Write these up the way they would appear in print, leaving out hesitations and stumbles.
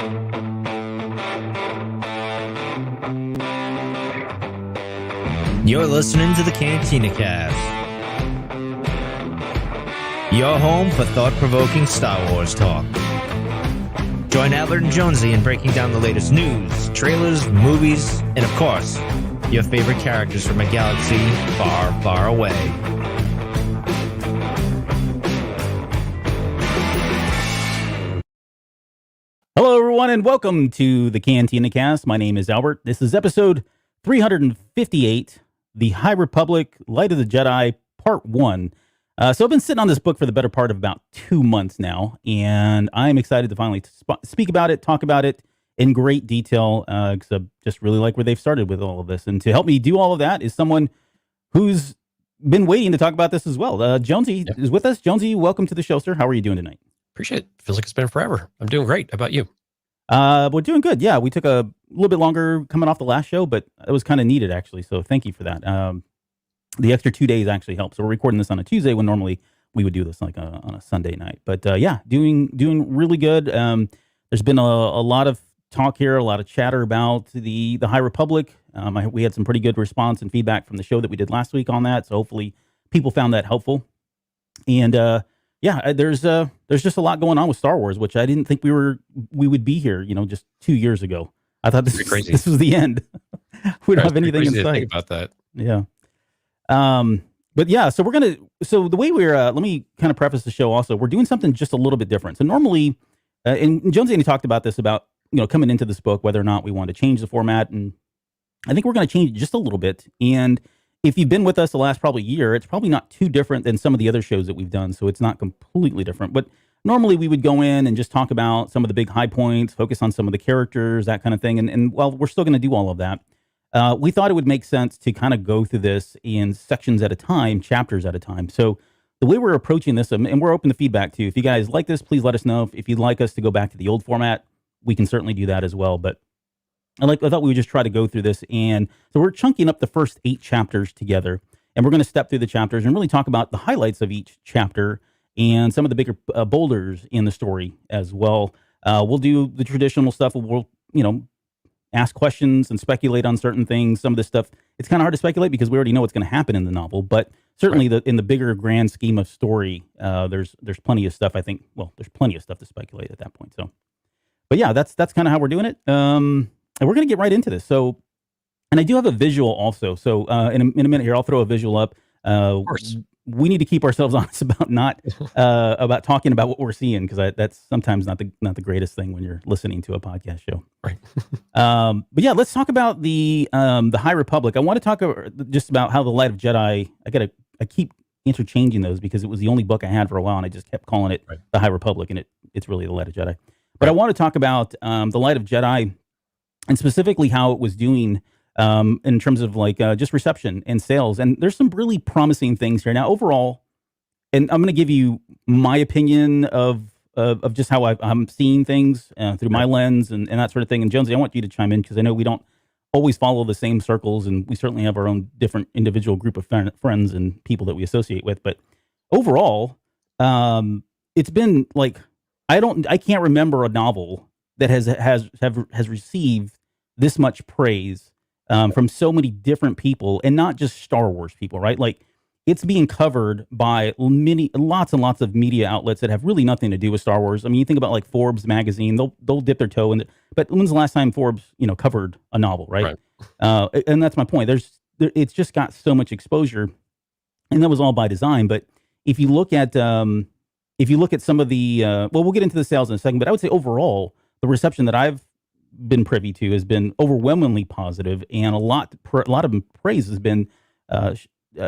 You're listening to the Cantina Cast, your home for thought-provoking Star Wars talk. Join Adler and Jonesy in breaking down the latest news, trailers, movies, and of course, your favorite characters from a galaxy far, far away. Hello, everyone, and welcome to the Cantina Cast. My name is Albert. This is episode 358, The High Republic, Light of the Jedi, Part 1. So I've been sitting on this book for the better part of about 2 months now, and I'm excited to finally speak about it, talk about it in great detail, because I just really like where they've started with all of this. And to help me do all of that is someone who's been waiting to talk about this as well. Jonesy is with us. Jonesy, welcome to the show, sir. How are you doing tonight? Appreciate it. Feels like it's been forever. I'm doing great. How about you? We're doing good. Yeah, we took a little bit longer coming off the last show, but it was kind of needed, actually. So thank you for that. The extra 2 days actually helps. So we're recording this on a Tuesday when normally we would do this like on a Sunday night. But yeah, doing really good. There's been a lot of talk here, a lot of chatter about the High Republic. We had some pretty good response and feedback from the show that we did last week on that. So hopefully people found that helpful. And yeah, there's just a lot going on with Star Wars, which I didn't think we would be here, just 2 years ago. I thought this was the end. We don't have anything in sight. Think about that. Yeah. But yeah, so the way let me kind of preface the show also, we're doing something just a little bit different. So normally, and Jonesy and he talked about this about, coming into this book, whether or not we want to change the format. And I think we're going to change it just a little bit. And if you've been with us the last probably year, it's probably not too different than some of the other shows that we've done. So it's not completely different, but normally we would go in and just talk about some of the big high points, focus on some of the characters, that kind of thing. And while we're still going to do all of that, we thought it would make sense to kind of go through this in sections at a time, chapters at a time. So the way we're approaching this, and we're open to feedback too. If you guys like this, please let us know. If you'd like us to go back to the old format, we can certainly do that as well. But I thought we would just try to go through this. And so we're chunking up the first 8 chapters together. And we're going to step through the chapters and really talk about the highlights of each chapter and some of the bigger boulders in the story as well. We'll do the traditional stuff. We'll, ask questions and speculate on certain things. Some of this stuff, it's kind of hard to speculate because we already know what's going to happen in the novel. But certainly in the bigger grand scheme of story, there's plenty of stuff, I think. Well, there's plenty of stuff to speculate at that point. So, but yeah, that's kind of how we're doing it. And we're going to get right into this. So, and I do have a visual also. So in a minute here, I'll throw a visual up. Of course. We need to keep ourselves honest about not about talking about what we're seeing, because that's sometimes not the greatest thing when you're listening to a podcast show. Right. But yeah, let's talk about the High Republic. I want to talk just about how the Light of Jedi. I keep interchanging those because it was the only book I had for a while, and I just kept calling it the High Republic, and it's really the Light of Jedi. But I want to talk about the Light of Jedi, and specifically how it was doing. In terms of just reception and sales. And there's some really promising things here. Now, overall, and I'm going to give you my opinion of just how I'm seeing things through my lens and that sort of thing. And Jonesy, I want you to chime in because I know we don't always follow the same circles, and we certainly have our own different individual group of friends and people that we associate with. But overall, it's been I can't remember a novel that has received this much praise from so many different people, and not just Star Wars people, right? Like, it's being covered by lots and lots of media outlets that have really nothing to do with Star Wars. I mean, you think about like Forbes magazine; they'll dip their toe in it. But when's the last time Forbes, covered a novel, right? And that's my point. It's just got so much exposure, and that was all by design. But if you look at some of the, we'll get into the sales in a second. But I would say overall, the reception that I've been privy to has been overwhelmingly positive, and a lot of praise has been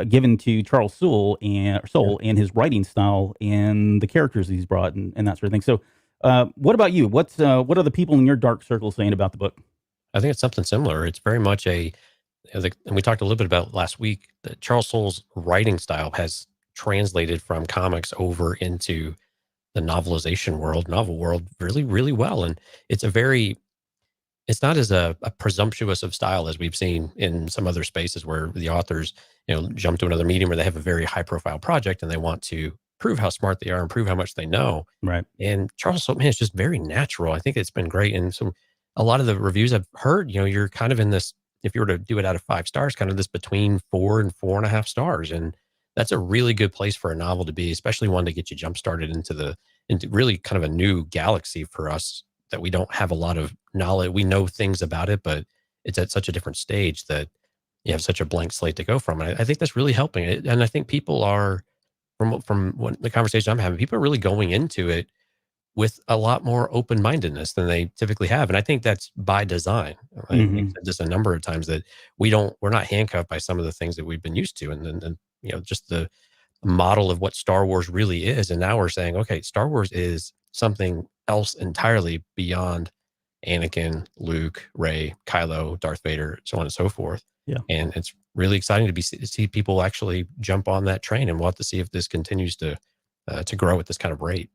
given to Charles Soule and his writing style and the characters he's brought and that sort of thing. So, what about you? What are the people in your dark circle saying about the book? I think it's something similar. It's very much and we talked a little bit about last week, that Charles Soule's writing style has translated from comics over into the novel world really, really well. And it's not as a presumptuous of style as we've seen in some other spaces where the authors, jump to another medium where they have a very high profile project and they want to prove how smart they are and prove how much they know. Right. And Charles Soule, man, it's just very natural. I think it's been great. And so a lot of the reviews I've heard, you're kind of in this, if you were to do it out of 5 stars, kind of this between 4 and 4.5 stars. And that's a really good place for a novel to be, especially one to get you jump started into really kind of a new galaxy for us that we don't have a lot of knowledge. We know things about it, but it's at such a different stage that you have such a blank slate to go from. And I think that's really helping it. And I think people are, from the conversation I'm having, people are really going into it with a lot more open-mindedness than they typically have. And I think that's by design. I've said this a number of times, that we're not handcuffed by some of the things that we've been used to. And just the model of what Star Wars really is. And now we're saying, okay, Star Wars is something else entirely beyond Anakin, Luke, Rey, Kylo, Darth Vader, so on and so forth. Yeah. And it's really exciting to see people actually jump on that train, and we'll have to see if this continues to grow at this kind of rate.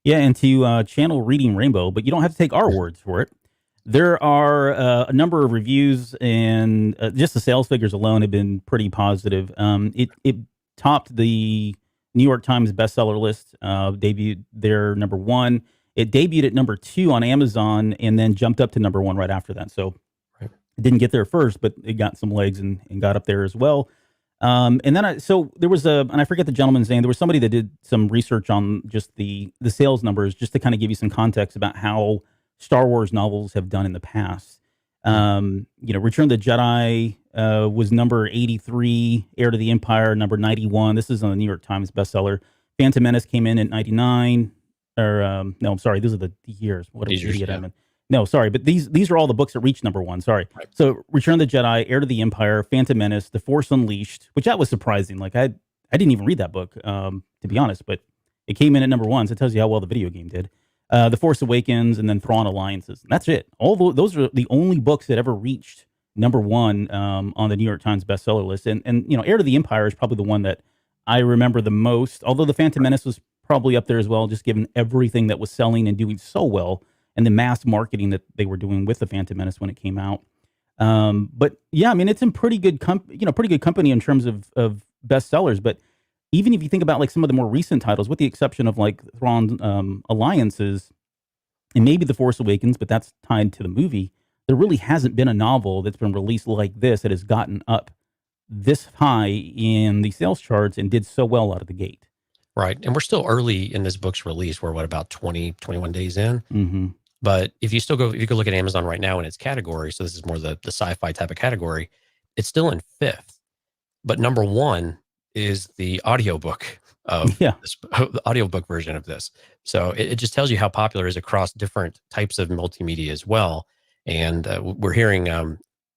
Yeah, and to channel Reading Rainbow, but you don't have to take our words for it. There are a number of reviews, and just the sales figures alone have been pretty positive. It topped the New York Times bestseller list, debuted there number 1. It debuted at number 2 on Amazon, and then jumped up to number 1 right after that. So it didn't get there first, but it got some legs and got up there as well. And then there was and I forget the gentleman's name. There was somebody that did some research on just the sales numbers, just to kind of give you some context about how Star Wars novels have done in the past. Return of the Jedi was number 83, Heir to the Empire number 91. This is on the New York Times bestseller. Phantom Menace came in at 99. No, I'm sorry, these are the years. What an idiot I'm in. No, sorry, but these are all the books that reached number 1. Sorry. Right. So Return of the Jedi, Heir to the Empire, Phantom Menace, The Force Unleashed, which that was surprising. Like I didn't even read that book, to be honest, but it came in at number 1, so it tells you how well the video game did. The Force Awakens, and then Thrawn Alliances. And that's it. Those are the only books that ever reached number 1 on the New York Times bestseller list. And Heir to the Empire is probably the one that I remember the most, although The Phantom Menace was probably up there as well, just given everything that was selling and doing so well, and the mass marketing that they were doing with The Phantom Menace when it came out. But yeah, I mean, it's in pretty good company in terms of bestsellers. But even if you think about like some of the more recent titles, with the exception of like Thrawn Alliances and maybe The Force Awakens, but that's tied to the movie, there really hasn't been a novel that's been released like this that has gotten up this high in the sales charts and did so well out of the gate. Right. And we're still early in this book's release. We're about 20, 21 days in. Mm-hmm. But if you go look at Amazon right now in its category, so this is more the sci-fi type of category, it's still in 5th. But number 1 is the audiobook of the audiobook version of this. So it just tells you how popular it is across different types of multimedia as well. And we're hearing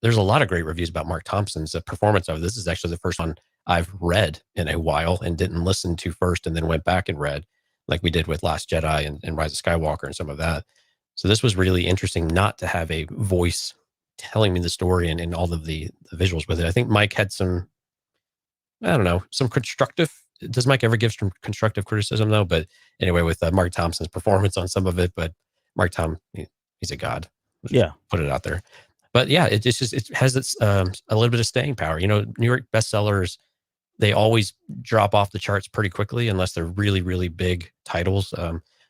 there's a lot of great reviews about Mark Thompson's performance of this. Is actually the first one I've read in a while and didn't listen to first and then went back and read, like we did with Last Jedi and Rise of Skywalker and some of that. So this was really interesting not to have a voice telling me the story and all of the visuals with it. I think Mike had some constructive. Does Mike ever give some constructive criticism though? But anyway, with Mark Thompson's performance on some of it, but Mark he's a god. Yeah. Put it out there. But yeah, it has a little bit of staying power. New York bestsellers, they always drop off the charts pretty quickly unless they're really, really big titles.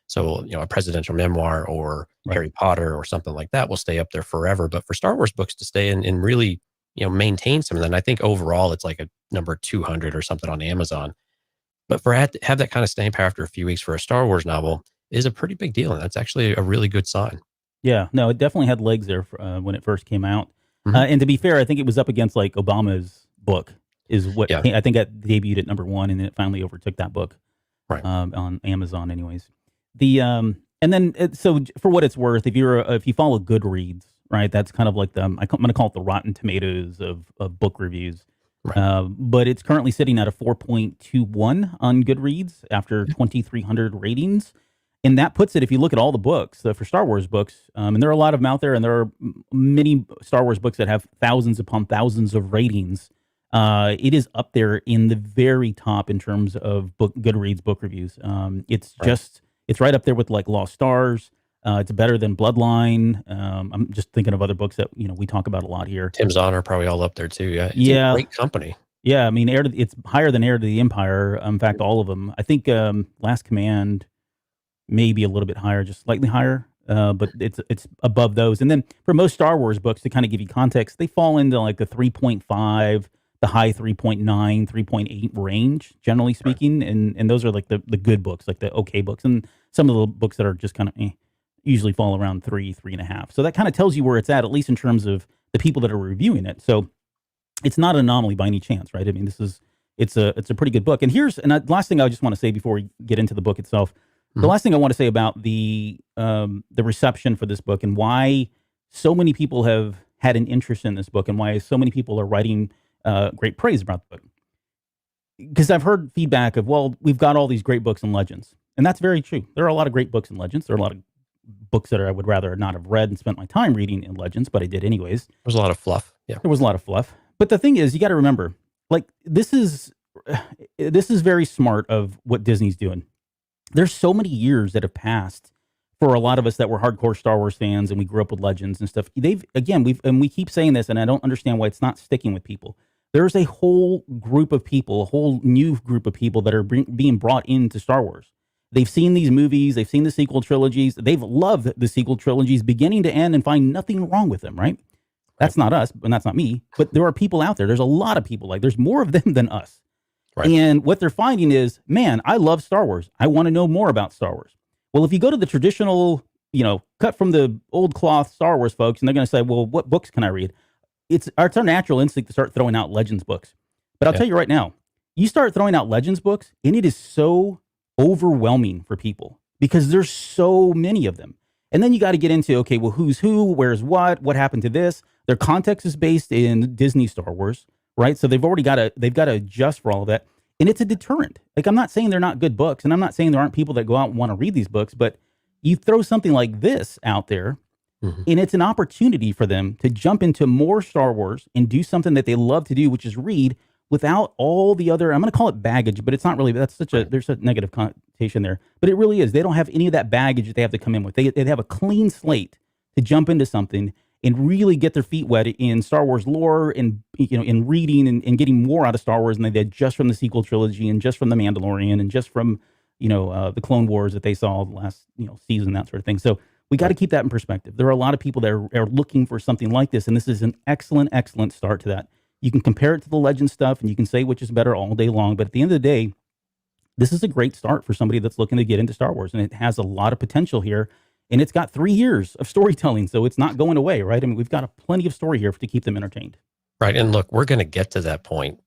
So, a presidential memoir or Harry Potter or something like that will stay up there forever. But for Star Wars books to stay and really, maintain some of that, and I think overall it's like a number 200 or something on Amazon. But have that kind of staying power after a few weeks for a Star Wars novel is a pretty big deal. And that's actually a really good sign. Yeah, no, it definitely had legs there when it first came out. Mm-hmm. And to be fair, I think it was up against like Obama's book is what I think it debuted at number 1, and then it finally overtook that book on Amazon anyways. And then so for what it's worth, if you follow Goodreads, right, that's kind of like I'm going to call it the Rotten Tomatoes of book reviews. Right. But it's currently sitting at a 4.21 on Goodreads after 2,300 ratings. And that puts it, if you look at all the books for Star Wars books, and there are a lot of them out there, and there are many Star Wars books that have thousands upon thousands of ratings. It is up there in the very top in terms of Goodreads book reviews. It's right up there with like Lost Stars. It's better than Bloodline. I'm just thinking of other books that we talk about a lot here. Tim's Honor probably all up there too. Yeah, it's a great company. Yeah, I mean, it's higher than Heir to the Empire. In fact, all of them. I think Last Command may be a little bit higher, just slightly higher, but it's above those. And then for most Star Wars books, to kind of give you context, they fall into like the 3.5, the high 3.9, 3.8 range, generally speaking. And those are like the good books, like the okay books. And some of the books that are just kind of usually fall around 3.5. So that kind of tells you where it's at least in terms of the people that are reviewing it. So it's not an anomaly by any chance, right? I mean, it's a pretty good book. And last thing I just want to say before we get into the book itself. The last thing I want to say about the reception for this book and why so many people have had an interest in this book and why so many people are writing great praise about the book. Because I've heard feedback of, well, we've got all these great books and legends. And that's very true. There are a lot of great books and legends. There are a lot of books that I would rather not have read and spent my time reading in legends, but I did anyways. There's a lot of fluff. Yeah. There was a lot of fluff. But the thing is, you got to remember, like, this is very smart of what Disney's doing. There's so many years that have passed for a lot of us that were hardcore Star Wars fans and we grew up with legends and stuff. We keep saying this, and I don't understand why it's not sticking with people. There's a whole group of people, a whole new group of people that are being brought into Star Wars. They've seen these movies, they've seen the sequel trilogies, they've loved the sequel trilogies beginning to end and find nothing wrong with them, right? That's not us, and that's not me, but there are people out there. There's a lot of people, like there's more of them than us. Right. And what they're finding is, man, I love Star Wars. I want to know more about Star Wars. Well, if you go to the traditional, cut from the old cloth Star Wars folks, and they're going to say, well, what books can I read? It's our natural instinct to start throwing out Legends books. But I'll tell you right now, you start throwing out Legends books, and it is so overwhelming for people because there's so many of them. And then you got to get into, okay, well, who's who, where's what happened to this? Their context is based in Disney Star Wars, right? So they've got to adjust for all of that. And it's a deterrent. Like, I'm not saying they're not good books, and I'm not saying there aren't people that go out and want to read these books, but you throw something like this out there, and it's an opportunity for them to jump into more Star Wars and do something that they love to do, which is read without all the other, I'm going to call it baggage, but it's not really, there's a negative connotation there, but it really is. They don't have any of that baggage that they have to come in with. They have a clean slate to jump into something and really get their feet wet in Star Wars lore and, in reading and getting more out of Star Wars than they did just from the sequel trilogy and just from The Mandalorian and just from, the Clone Wars that they saw the last, season, that sort of thing. So we got to keep that in perspective. There are a lot of people that are looking for something like this, and this is an excellent, excellent start to that. You can compare it to the Legend stuff, and you can say which is better all day long, but at the end of the day, this is a great start for somebody that's looking to get into Star Wars, and it has a lot of potential here. And it's got 3 years of storytelling, so it's not going away, right? I mean, we've got plenty of story here to keep them entertained. Right. And look, we're going to get to that point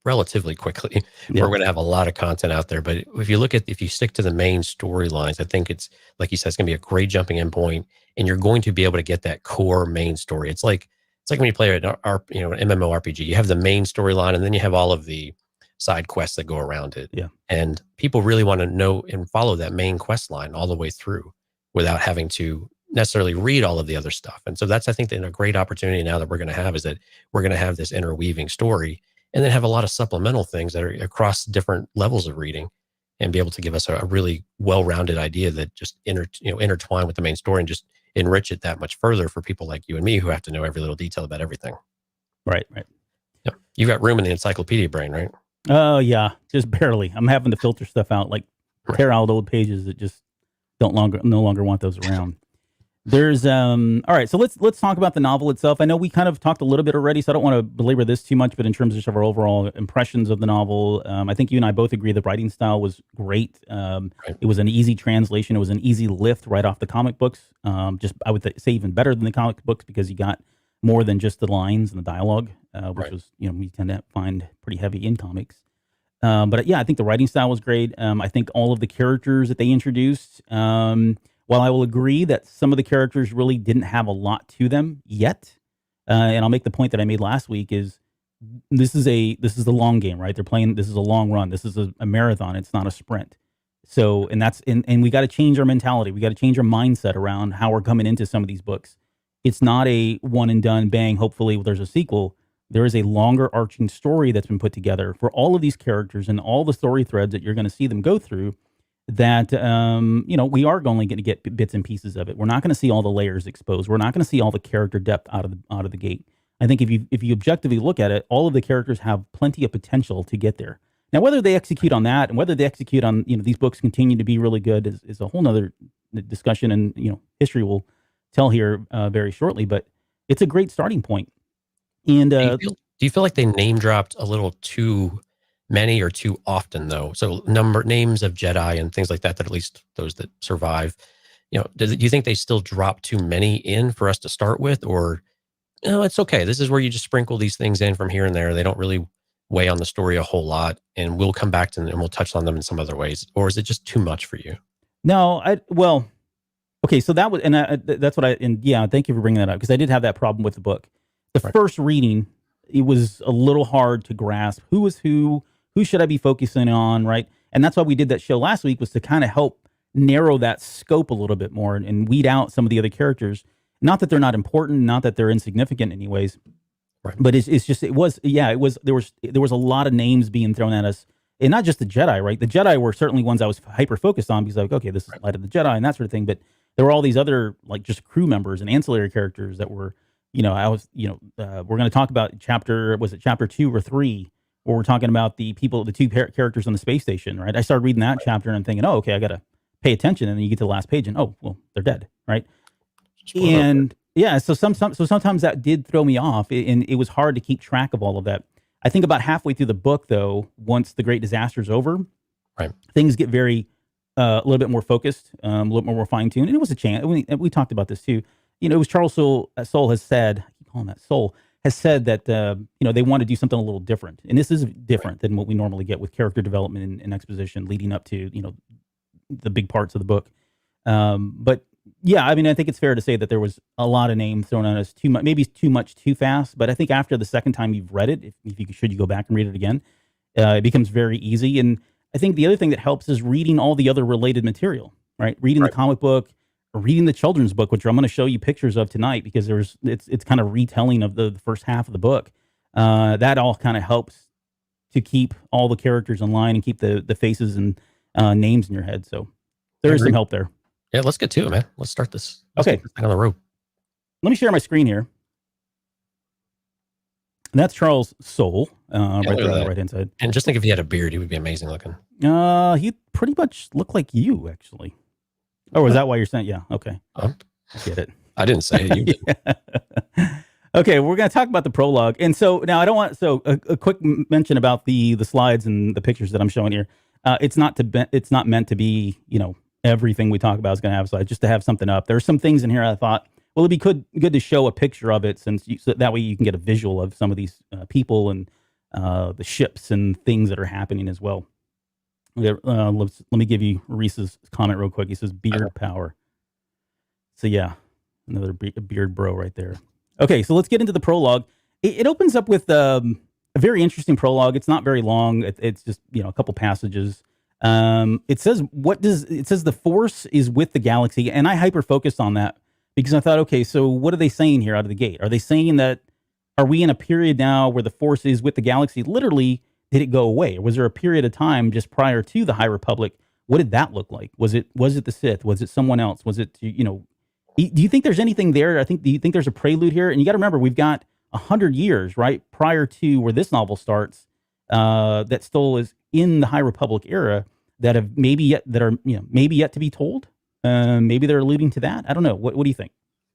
relatively quickly. Yeah. We're going to have a lot of content out there. But if you stick to the main storylines, I think it's, like you said, it's going to be a great jumping in point, and you're going to be able to get that core main story. It's like when you play an MMORPG, you have the main storyline, and then you have all of the side quests that go around it. Yeah. And people really want to know and follow that main quest line all the way through, without having to necessarily read all of the other stuff. And so that's, I think, a great opportunity now that we're going to have, is that we're going to have this interweaving story, and then have a lot of supplemental things that are across different levels of reading, and be able to give us a really well-rounded idea that just intertwine with the main story and just enrich it that much further for people like you and me who have to know every little detail about everything. Right. Yep. You got room in the encyclopedia brain, right? Oh, yeah, just barely. I'm having to filter stuff out, like tear out old pages that just no longer want those around. There's all right, so let's talk about the novel itself. I know we kind of talked a little bit already, so I don't want to belabor this too much, but in terms of our overall impressions of the novel, I think you and I both agree the writing style was great. Right. It was an easy translation. It was an easy lift right off the comic books. I would say even better than the comic books, because you got more than just the lines and the dialogue, which was, we tend to find pretty heavy in comics. But yeah, I think the writing style was great. I think all of the characters that they introduced, while I will agree that some of the characters really didn't have a lot to them yet, and I'll make the point that I made last week, is this is the long game, right? They're playing, this is a long run. This is a marathon. It's not a sprint. So, and we got to change our mentality. We got to change our mindset around how we're coming into some of these books. It's not a one and done, bang, hopefully there's a sequel. There is a longer arching story that's been put together for all of these characters and all the story threads that you're going to see them go through, that, we are only going to get bits and pieces of it. We're not going to see all the layers exposed. We're not going to see all the character depth out of the gate. I think if you objectively look at it, all of the characters have plenty of potential to get there. Now, whether they execute on that and whether they execute on, these books continue to be really good is a whole nother discussion, and history will tell here very shortly. But it's a great starting point. And do you feel like they name dropped a little too many or too often though? So names of Jedi and things like that, that at least those that survive, do you think they still drop too many in for us to start with, or it's okay, this is where you just sprinkle these things in from here and there, they don't really weigh on the story a whole lot, and we'll come back to them and we'll touch on them in some other ways? Or is it just too much for you? No, okay, so that was, and that's what thank you for bringing that up, because I did have that problem with the book. The first reading, it was a little hard to grasp who was who should I be focusing on, right? And that's why we did that show last week, was to kind of help narrow that scope a little bit more and weed out some of the other characters. Not that they're not important, not that they're insignificant in any ways, but there was a lot of names being thrown at us, and not just the Jedi, right? The Jedi were certainly ones I was hyper focused on, because okay, this is Light of the Jedi and that sort of thing. But there were all these other, like, just crew members and ancillary characters that were, we're going to talk about chapter 2 or 3, where we're talking about the two characters on the space station, right? I started reading that chapter and I'm thinking, oh, okay, I got to pay attention. And then you get to the last page and, oh, well, they're dead, right? And yeah, so sometimes that did throw me off, and it was hard to keep track of all of that. I think about halfway through the book, though, once the Great Disaster is over, things get very a little bit more focused, a little bit more fine-tuned. And it was a chance. We talked about this too. It was Charles Soule has said, I keep calling that Soule, has said that they want to do something a little different, and this is different than what we normally get with character development and exposition leading up to the big parts of the book. But yeah, I mean, I think it's fair to say that there was a lot of names thrown at us, too much, maybe too much, too fast. But I think after the second time you've read it, if you go back and read it again, it becomes very easy. And I think the other thing that helps is reading all the other related material, right? Reading the comic book, or reading the children's book, which I'm going to show you pictures of tonight, because it's kind of retelling of the first half of the book. That all kind of helps to keep all the characters in line and keep the faces and names in your head. So there is some help there. Yeah, let's get to it, man. Let's start this. Okay. Get this thing on the road. Let me share my screen here. And that's Charles Soule, right there on the right-hand side. And just think, if he had a beard, he would be amazing looking. He pretty much look like you, actually. Oh, is that why you're saying? Yeah, okay. Get it. I didn't say it. You did. Okay, we're going to talk about the prologue. And so now I don't want, a quick mention about the slides and the pictures that I'm showing here. It's not meant to be, everything we talk about is going to have slides, just to have something up. There's some things in here I thought, well, it'd be good to show a picture of it, so that way you can get a visual of some of these people and the ships and things that are happening as well. Let me give you Reese's comment real quick. He says beard power. So yeah, another beard bro right there. Okay, so let's get into the prologue. It opens up with a very interesting prologue. It's not very long. It's just a couple passages. It says the Force is with the galaxy, and I hyper focused on that because I thought, okay, so what are they saying here out of the gate? Are they saying that, are we in a period now where the Force is with the galaxy? Literally, did it go away? Or was there a period of time just prior to the High Republic? What did that look like? Was it the Sith? Was it someone else? Was it, do you think there's anything there? Do you think there's a prelude here? And you got to remember, we've got 100 years, right, prior to where this novel starts, that still is in the High Republic era, that are maybe yet to be told. Maybe they're alluding to that. I don't know. What do you think?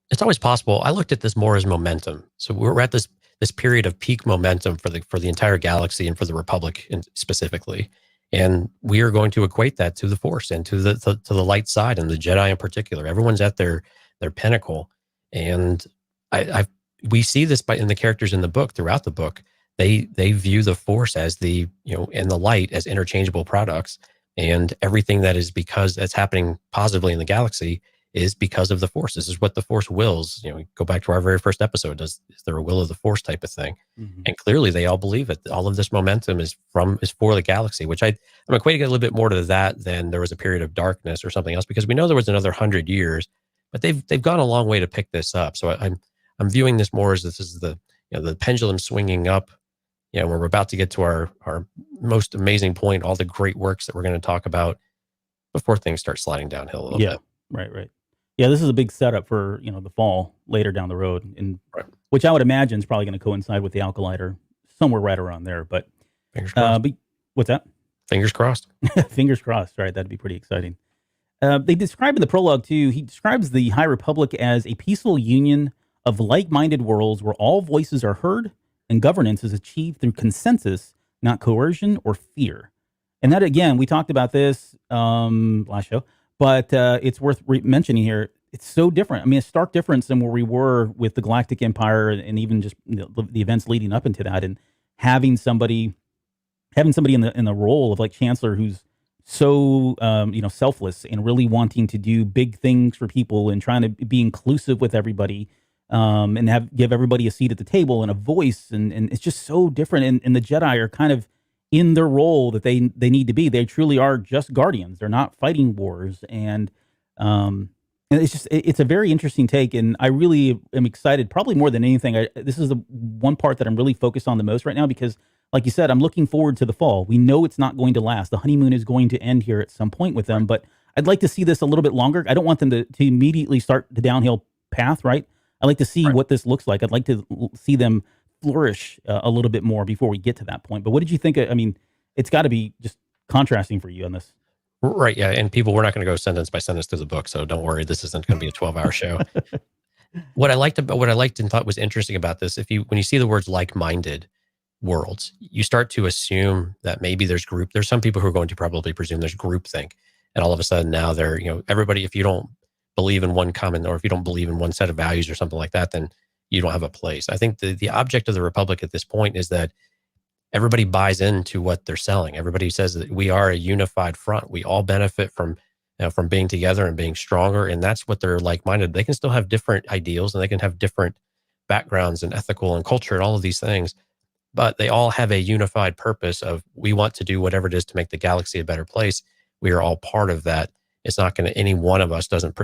It's always possible. I looked at this more as momentum. So we're at this period of peak momentum for the entire galaxy and for the Republic specifically, and we are going to equate that to the Force and to the light side and the Jedi in particular. Everyone's at their pinnacle, and we see this in the characters in the book. Throughout the book, they view the Force as and the light as interchangeable products, and everything that's happening positively in the galaxy is because of the Force. This is what the Force wills. Go back to our very first episode. Is there a will of the Force type of thing? Mm-hmm. And clearly they all believe it. All of this momentum is for the galaxy, which I'm equating a little bit more to that than there was a period of darkness or something else, because we know there was another 100 years, but they've gone a long way to pick this up. So I'm viewing this more as this is the pendulum swinging up. We're about to get to our most amazing point, all the great works that we're going to talk about before things start sliding downhill a little bit. Right. Yeah, this is a big setup for, the fall later down the road, and Right. which I would imagine is probably going to coincide with the Alkalite or somewhere right around there. But, Fingers crossed. but what's that? Fingers crossed. Fingers crossed, right? That'd be pretty exciting. They describe in the prologue too. He describes the High Republic as a peaceful union of like-minded worlds where all voices are heard and governance is achieved through consensus, not coercion or fear. And that, again, we talked about this last show, but it's worth mentioning here. It's so different. I mean, a stark difference than where we were with the Galactic Empire and even just the events leading up into that, and having somebody in the role of like Chancellor who's so selfless and really wanting to do big things for people and trying to be inclusive with everybody, and give everybody a seat at the table and a voice, and it's just so different. And the Jedi are kind of in their role that they need to be. They truly are just guardians. They're not fighting wars, and it's a very interesting take, and I really am excited. Probably more than anything, this is the one part that I'm really focused on the most right now because, like you said, I'm looking forward to the fall. We know it's not going to last. The honeymoon is going to end here at some point with them, but I'd like to see this a little bit longer. I don't want them to immediately start the downhill path, right? I'd like to see what this looks like. I'd like to see them flourish a little bit more before we get to that point. But what did you think? I mean, it's got to be just contrasting for you on this. Right. Yeah. And people, we're not going to go sentence by sentence through the book. So don't worry. This isn't going to be a 12-hour show. What I liked and thought was interesting about this, when you see the words like-minded worlds, you start to assume that maybe there's some people who are going to probably presume there's groupthink. And all of a sudden now they're, everybody, if you don't believe in one common, or if you don't believe in one set of values or something like that, then you don't have a place. I think the object of the Republic at this point is that everybody buys into what they're selling. Everybody says that we are a unified front. We all benefit from being together and being stronger. And that's what they're like-minded. They can still have different ideals and they can have different backgrounds and ethical and culture and all of these things, but they all have a unified purpose of we want to do whatever it is to make the galaxy a better place. We are all part of that. It's not going to, any one of us doesn't,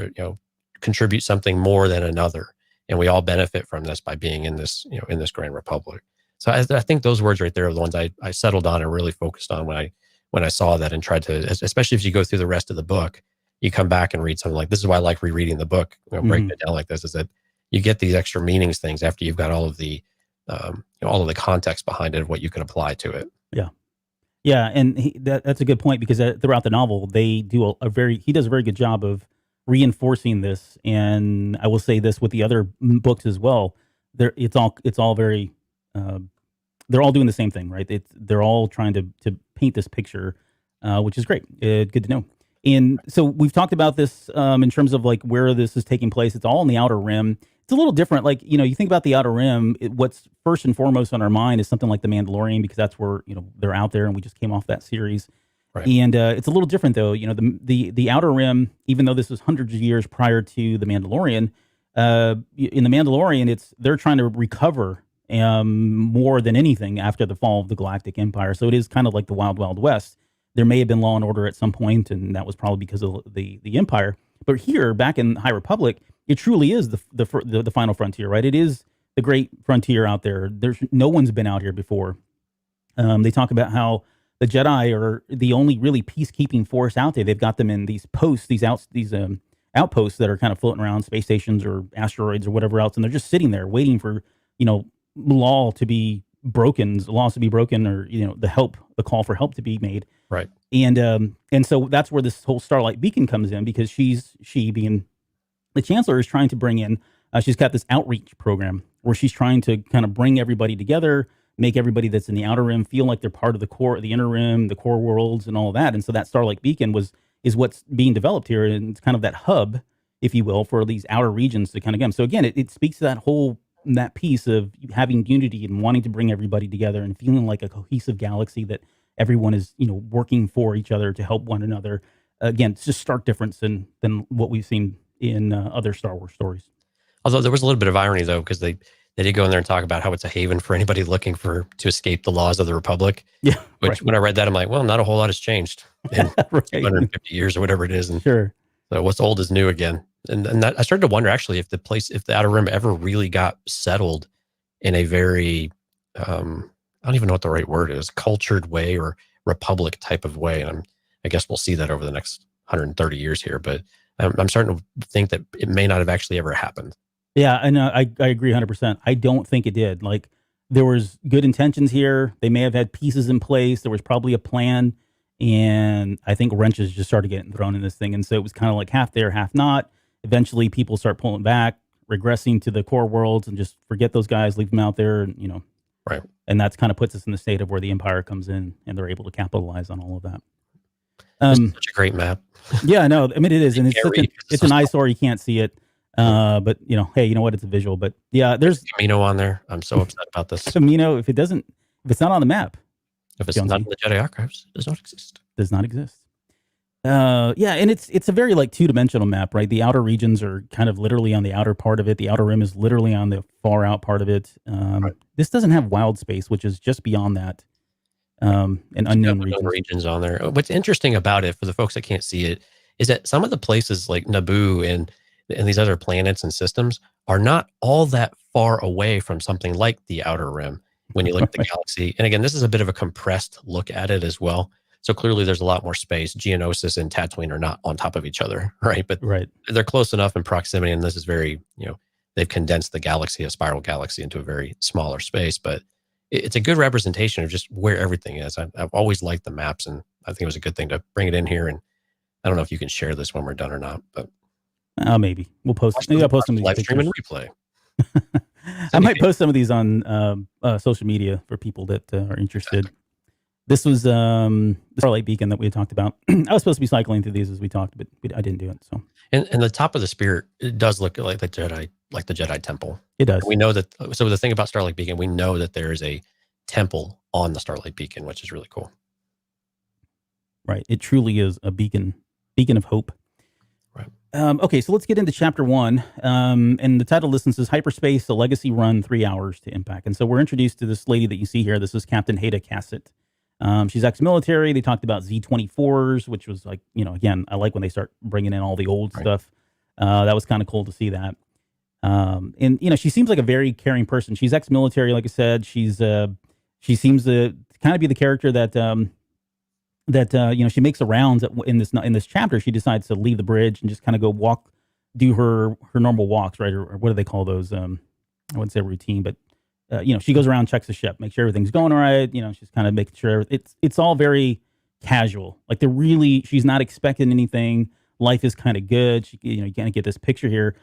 contribute something more than another. And we all benefit from this by being in this, in this Grand Republic. So I think those words right there are the ones I settled on and really focused on when I saw that, and tried to, especially if you go through the rest of the book, you come back and read something like, this is why I like rereading the book, breaking it down like this, is that you get these extra meanings things after you've got all of the context behind it of what you can apply to it. Yeah. Yeah. And that's a good point, because throughout the novel, they do he does a very good job of reinforcing this. And I will say this with the other books as well, it's all very, they're all doing the same thing, right? They're all trying to paint this picture, which is great. Good to know. And so we've talked about this in terms of like where this is taking place. It's all in the Outer Rim. It's a little different. Like, you think about the Outer Rim, what's first and foremost on our mind is something like The Mandalorian, because that's where, they're out there and we just came off that series. Right. And it's a little different though. The Outer Rim, even though this was hundreds of years prior to The Mandalorian, in The Mandalorian, they're trying to recover more than anything after the fall of the Galactic Empire. So it is kind of like the Wild Wild West. There may have been law and order at some point, and that was probably because of the Empire. But here, back in High Republic, it truly is the final frontier, right? It is the great frontier out there. No one's been out here before. They talk about how the Jedi are the only really peacekeeping force out there. They've got them in these posts, these outposts that are kind of floating around, space stations or asteroids or whatever else, and they're just sitting there waiting for laws to be broken, or the call for help to be made. Right. And so that's where this whole Starlight Beacon comes in, because she being the Chancellor is trying to bring in. She's got this outreach program where she's trying to kind of bring everybody together, make everybody that's in the Outer Rim feel like they're part of the Inner Rim, the core worlds, and all of that. And so that Starlight Beacon is what's being developed here, and it's kind of that hub, if you will, for these outer regions to kind of come. So again, it speaks to that piece of having unity and wanting to bring everybody together and feeling like a cohesive galaxy that everyone is, working for each other to help one another. Again, it's just stark difference than what we've seen in other Star Wars stories. Although there was a little bit of irony though, because they did go in there and talk about how it's a haven for anybody looking to escape the laws of the Republic. Yeah. Which when I read that, I'm like, well, not a whole lot has changed in 250 years or whatever it is. And sure. So what's old is new again. And that, I started to wonder actually if the Outer Rim ever really got settled in a very, I don't even know what the right word is, cultured way or Republic type of way. And I guess we'll see that over the next 130 years here. But I'm starting to think that it may not have actually ever happened. Yeah, and I agree 100%. I don't think it did. Like, there was good intentions here. They may have had pieces in place. There was probably a plan, and I think wrenches just started getting thrown in this thing, and so it was kind of like half there, half not. Eventually, people start pulling back, regressing to the core worlds, and just forget those guys, leave them out there, and Right. And that's kind of puts us in the state of where the Empire comes in, and they're able to capitalize on all of that. This is such a great map. Yeah, no, I mean it is, and it's an eyesore. You can't see it. But hey, you know what? It's a visual. But yeah, there's Camino on there. I'm so upset about this. Camino. If it's not on the map, If it's Jonesy, not in the Jedi archives, it does not exist. Does not exist. Yeah, and it's a very like 2-dimensional map, right? The outer regions are kind of literally on the outer part of it. The outer rim is literally on the far out part of it. Right. This doesn't have wild space, which is just beyond that. And unknown regions on there. What's interesting about it, for the folks that can't see it, is that some of the places like Naboo and these other planets and systems are not all that far away from something like the Outer Rim when you look at the galaxy. And again, this is a bit of a compressed look at it as well. So clearly there's a lot more space. Geonosis and Tatooine are not on top of each other, right? But they're close enough in proximity, and this is very, they've condensed the galaxy, a spiral galaxy, into a very smaller space. But it's a good representation of just where everything is. I've always liked the maps, and I think it was a good thing to bring it in here. And I don't know if you can share this when we're done or not, but maybe we'll post. Maybe I'll post some of these live stream and replay. I might post some of these on social media for people that are interested. Exactly. This was the Starlight Beacon that we had talked about. I was supposed to be cycling through these as we talked, but I didn't do it. So, and the top of the spear, it does look like the Jedi temple. It does. We know that. So the thing about Starlight Beacon, we know that there is a temple on the Starlight Beacon, which is really cool. Right. It truly is a beacon of hope. Right. Okay, so let's get into chapter 1. And the title listens is Hyperspace, a Legacy Run, 3 hours to Impact. And so we're introduced to this lady that you see here. This is Captain Heda Cassett. She's ex-military. They talked about Z-24s, which was like, again, I like when they start bringing in all the old stuff. That was kind of cool to see that. And, she seems like a very caring person. She's ex-military, like I said. She seems to kind of be the character that she makes the rounds in this chapter. She decides to leave the bridge and just kind of go do her normal walks, right? Or what do they call those? I wouldn't say routine, but she goes around, checks the ship, makes sure everything's going all right. She's kind of making sure it's all very casual. Like she's not expecting anything. Life is kind of good. You kind of get this picture here,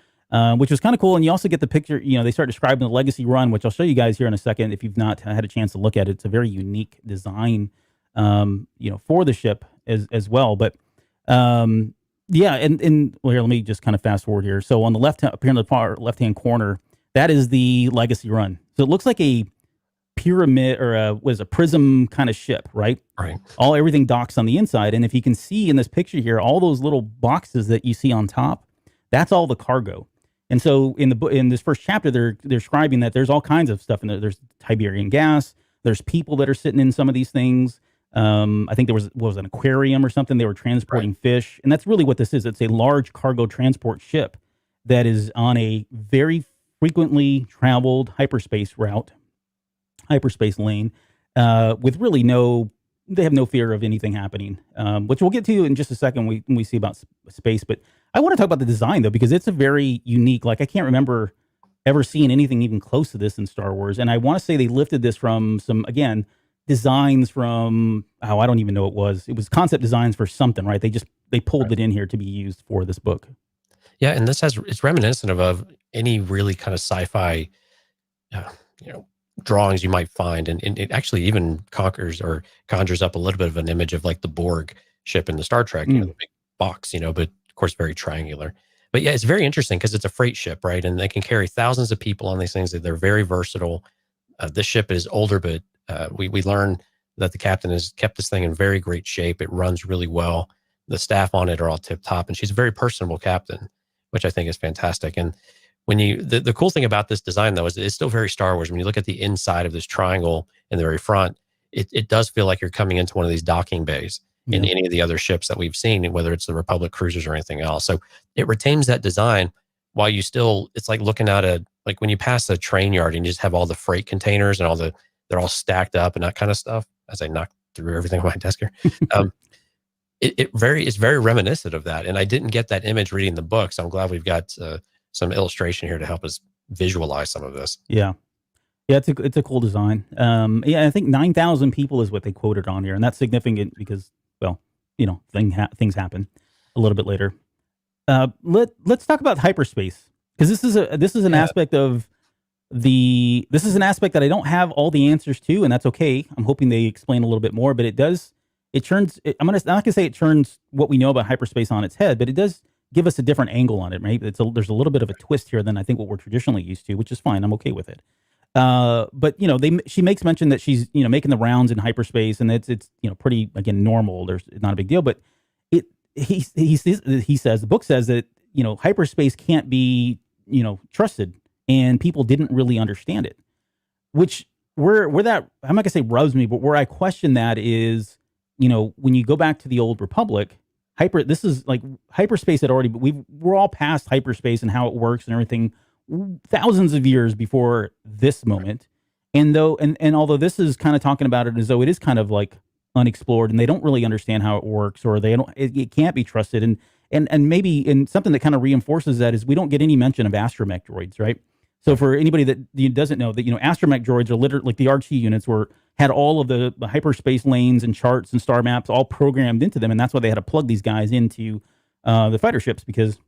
which was kind of cool. And you also get the picture, they start describing the Legacy Run, which I'll show you guys here in a second. If you've not had a chance to look at it, it's a very unique design, for the ship as well. But, yeah. And well, here, let me just kind of fast forward here. So on the up here in the far left-hand corner, that is the Legacy Run. So it looks like a pyramid or a prism kind of ship, right? Right. Everything docks on the inside. And if you can see in this picture here, all those little boxes that you see on top, that's all the cargo. And so in this first chapter, they're describing that there's all kinds of stuff in there. There's Tiberian gas. There's people that are sitting in some of these things. I think there was an aquarium or something. They were transporting fish. And that's really what this is. It's a large cargo transport ship that is on a very frequently traveled hyperspace lane, with really they have no fear of anything happening, which we'll get to in just a second when we see about space. But I want to talk about the design, though, because it's a very unique, like I can't remember ever seeing anything even close to this in Star Wars. And I want to say they lifted this from some, again, designs from, I don't even know what it was concept designs for something, right? They pulled it in here to be used for this book. Yeah, and it's reminiscent of any really kind of sci-fi, drawings you might find, and it actually even conjures up a little bit of an image of like the Borg ship in the Star Trek, the big box, but of course very triangular. But yeah, it's very interesting because it's a freight ship, right? And they can carry thousands of people on these things. They're very versatile. This ship is older, but we learn that the captain has kept this thing in very great shape. It runs really well. The staff on it are all tip top, and she's a very personable captain, which I think is fantastic. And when the cool thing about this design, though, is it's still very Star Wars. When you look at the inside of this triangle in the very front, it does feel like you're coming into one of these docking bays in any of the other ships that we've seen, whether it's the Republic cruisers or anything else. So it retains that design while it's like looking at like when you pass a train yard and you just have all the freight containers and they're all stacked up and that kind of stuff, as I knock through everything on my desk here. it's very reminiscent of that. And I didn't get that image reading the book, so I'm glad we've got some illustration here to help us visualize some of this. Yeah. Yeah, it's a cool design. Yeah, I think 9,000 people is what they quoted on here, and that's significant because, well, things happen a little bit later. Let's talk about hyperspace, because this is an aspect of this is an aspect that I don't have all the answers to, and that's okay. I'm hoping they explain a little bit more, but I'm not gonna say it turns what we know about hyperspace on its head, but it does give us a different angle on it, right? There's a little bit of a twist here than I think what we're traditionally used to, which is fine. I'm okay with it. But she makes mention that she's making the rounds in hyperspace, and it's pretty, again, normal. There's not a big deal, but he says, the book says that hyperspace can't be trusted, and people didn't really understand it. Which where that, I'm not gonna say rubs me, but where I question that is, when you go back to the old Republic, this is like hyperspace had already, we're all past hyperspace and how it works and everything thousands of years before this moment. And although this is kind of talking about it as though it is kind of like unexplored and they don't really understand how it works, or it can't be trusted. And maybe in something that kind of reinforces that is we don't get any mention of astromech droids, right? So for anybody that doesn't know, that astromech droids are literally like the RT units had all of the hyperspace lanes and charts and star maps all programmed into them, and that's why they had to plug these guys into the fighter ships, because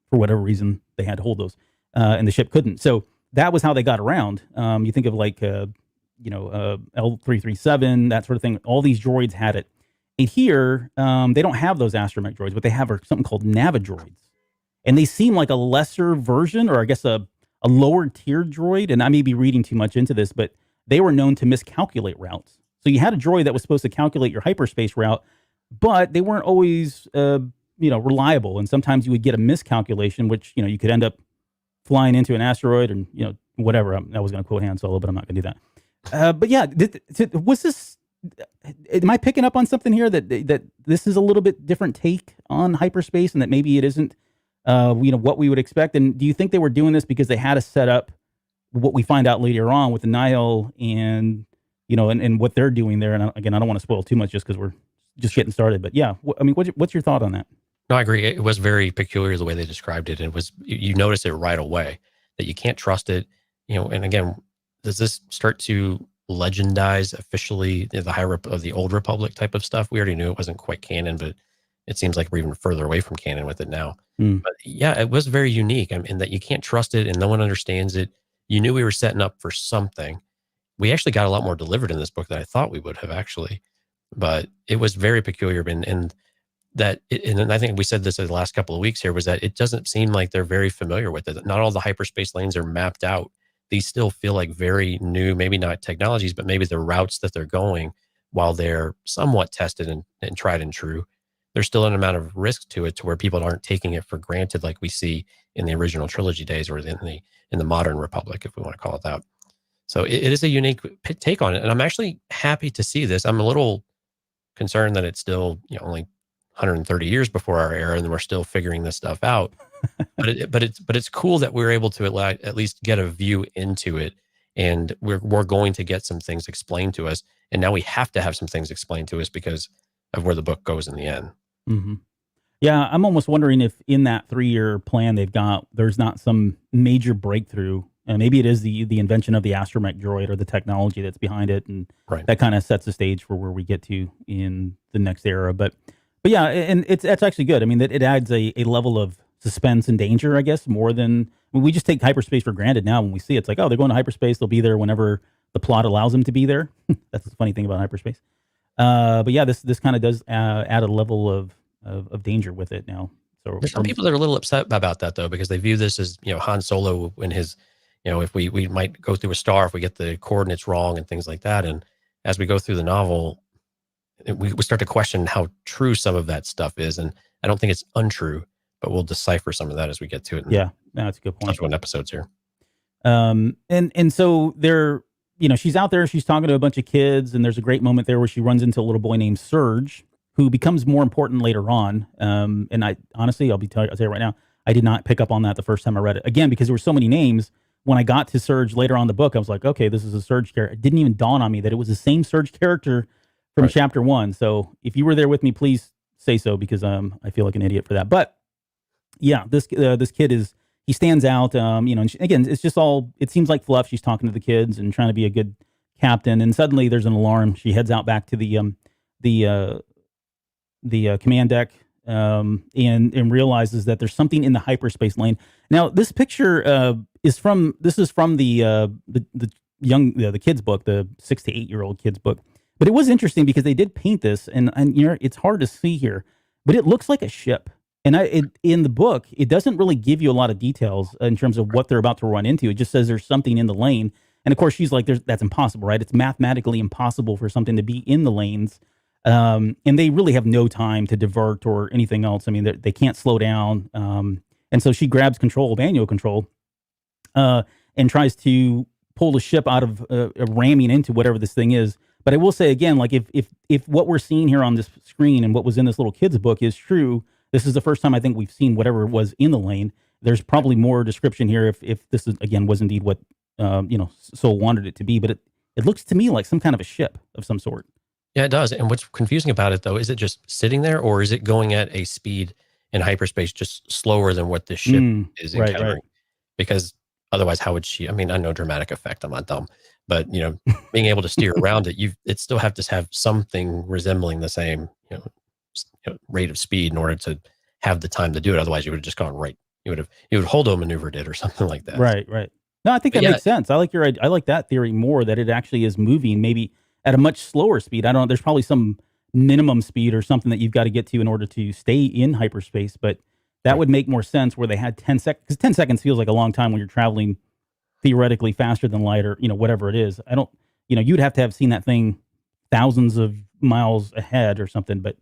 for whatever reason they had to hold those, and the ship couldn't. So that was how they got around. You think of like L337, that sort of thing. All these droids had it. And here, they don't have those astromech droids. What they have are something called navidroids, and they seem like a lesser version, or I guess a lower tier droid. And I may be reading too much into this, but they were known to miscalculate routes. So you had a droid that was supposed to calculate your hyperspace route, but they weren't always, reliable. And sometimes you would get a miscalculation, which, you could end up flying into an asteroid and, whatever. I was going to quote Han Solo, but I'm not going to do that. But yeah, was this, am I picking up on something here that this is a little bit different take on hyperspace, and that maybe it isn't, what we would expect? And do you think they were doing this because they had to set up what we find out later on with the Nihil and, and what they're doing there? And again, I don't want to spoil too much just because we're just getting started, but yeah, what's your thought on that? No, I agree. It was very peculiar the way they described it. It was, you notice it right away that you can't trust it. And again, does this start to legendize officially the old Republic type of stuff? We already knew it wasn't quite canon, but it seems like we're even further away from canon with it now. But yeah, it was very unique. In that you can't trust it and no one understands it. You knew we were setting up for something. We actually got a lot more delivered in this book than I thought we would have, actually. But it was very peculiar. And I think we said this in the last couple of weeks here, was that it doesn't seem like they're very familiar with it. Not all the hyperspace lanes are mapped out. These still feel like very new, maybe not technologies, but maybe the routes that they're going, while they're somewhat tested and tried and true, there's still an amount of risk to it, to where people aren't taking it for granted like we see in the original trilogy days, or in the modern Republic, if we want to call it that. So it is a unique take on it. And I'm actually happy to see this. I'm a little concerned that it's still only 130 years before our era, and we're still figuring this stuff out. but it's cool that we're able to at least get a view into it, and we're going to get some things explained to us. And now we have to have some things explained to us because of where the book goes in the end. Mm-hmm. Yeah, I'm almost wondering if in that 3-year plan they've got, there's not some major breakthrough. And maybe it is the invention of the astromech droid, or the technology that's behind it, and that kind of sets the stage for where we get to in the next era. But yeah, and that's actually good. I mean, it adds a level of suspense and danger, I guess, more than, we just take hyperspace for granted now. When we see it, it's like, oh, they're going to hyperspace, they'll be there whenever the plot allows them to be there. That's the funny thing about hyperspace. But yeah, this kind of does add a level of danger with it now. So there's some people that are a little upset about that, though, because they view this as, Han Solo in his, if we might go through a star if we get the coordinates wrong and things like that. And as we go through the novel, we start to question how true some of that stuff is. And I don't think it's untrue, but we'll decipher some of that as we get to it. Yeah, that's a good point. Subsequent episodes here. And so they're, she's out there, she's talking to a bunch of kids, and there's a great moment there where she runs into a little boy named Surge, who becomes more important later on. And I honestly, I'll tell you right now, I did not pick up on that the first time I read it. Again, because there were so many names. When I got to Surge later on in the book, I was like, okay, this is a Surge character. It didn't even dawn on me that it was the same Surge character from chapter 1. So if you were there with me, please say so because I feel like an idiot for that. But yeah, this kid he stands out. And again, it's just all, it seems like fluff. She's talking to the kids and trying to be a good captain, and suddenly there's an alarm. She heads out back to the command deck, and realizes that there's something in the hyperspace lane. Now, this picture is from the kids book, the 6 to 8 year old kids book. But it was interesting because they did paint this, and it's hard to see here, but it looks like a ship. And in the book, it doesn't really give you a lot of details in terms of what they're about to run into. It just says there's something in the lane. And of course, she's like, that's impossible, right? It's mathematically impossible for something to be in the lanes. And they really have no time to divert or anything else. I mean, they can't slow down. And so she grabs manual control, and tries to pull the ship out of ramming into whatever this thing is. But I will say again, like if what we're seeing here on this screen and what was in this little kid's book is true, this is the first time I think we've seen whatever was in the lane. There's probably more description here if this is, again, was indeed what Soule wanted it to be. But it looks to me like some kind of a ship of some sort. Yeah, it does. And what's confusing about it, though, is it just sitting there, or is it going at a speed in hyperspace just slower than what this ship is encountering? Right. Because otherwise, how would she? I mean, I know dramatic effect. I'm not dumb, but being able to steer around it still have to have something resembling the same rate of speed in order to have the time to do it. Otherwise, you would have just gone right. You would holdo maneuvered it or something like that. Right. No, I think that makes sense. I like that theory more, that it actually is moving maybe at a much slower speed. I don't know. There's probably some minimum speed or something that you've got to get to in order to stay in hyperspace, but that would make more sense where they had 10 seconds, because 10 seconds feels like a long time when you're traveling theoretically faster than light, or whatever it is. I don't, you'd have to have seen that thing thousands of miles ahead or something, but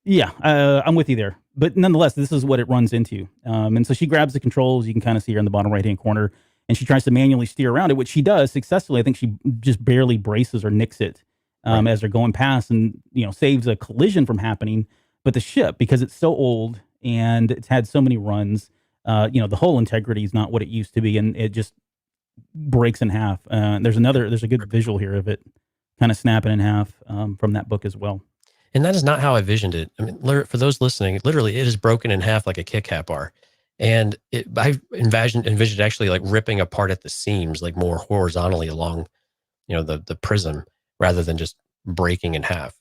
yeah, I'm with you there. But nonetheless, this is what it runs into. And so she grabs the controls. You can kind of see her in the bottom right-hand corner, and she tries to manually steer around it, which she does successfully. I think she just barely braces or nicks it as they're going past, and saves a collision from happening. But the ship, because it's so old and it's had so many runs, the hull integrity is not what it used to be, and it just breaks in half. There's a good visual here of it kind of snapping in half from that book as well. And that is not how I visioned it. I mean, for those listening, literally, it is broken in half like a Kit Kat bar. And I envisioned actually like ripping apart at the seams, like more horizontally along, the prism, rather than just breaking in half.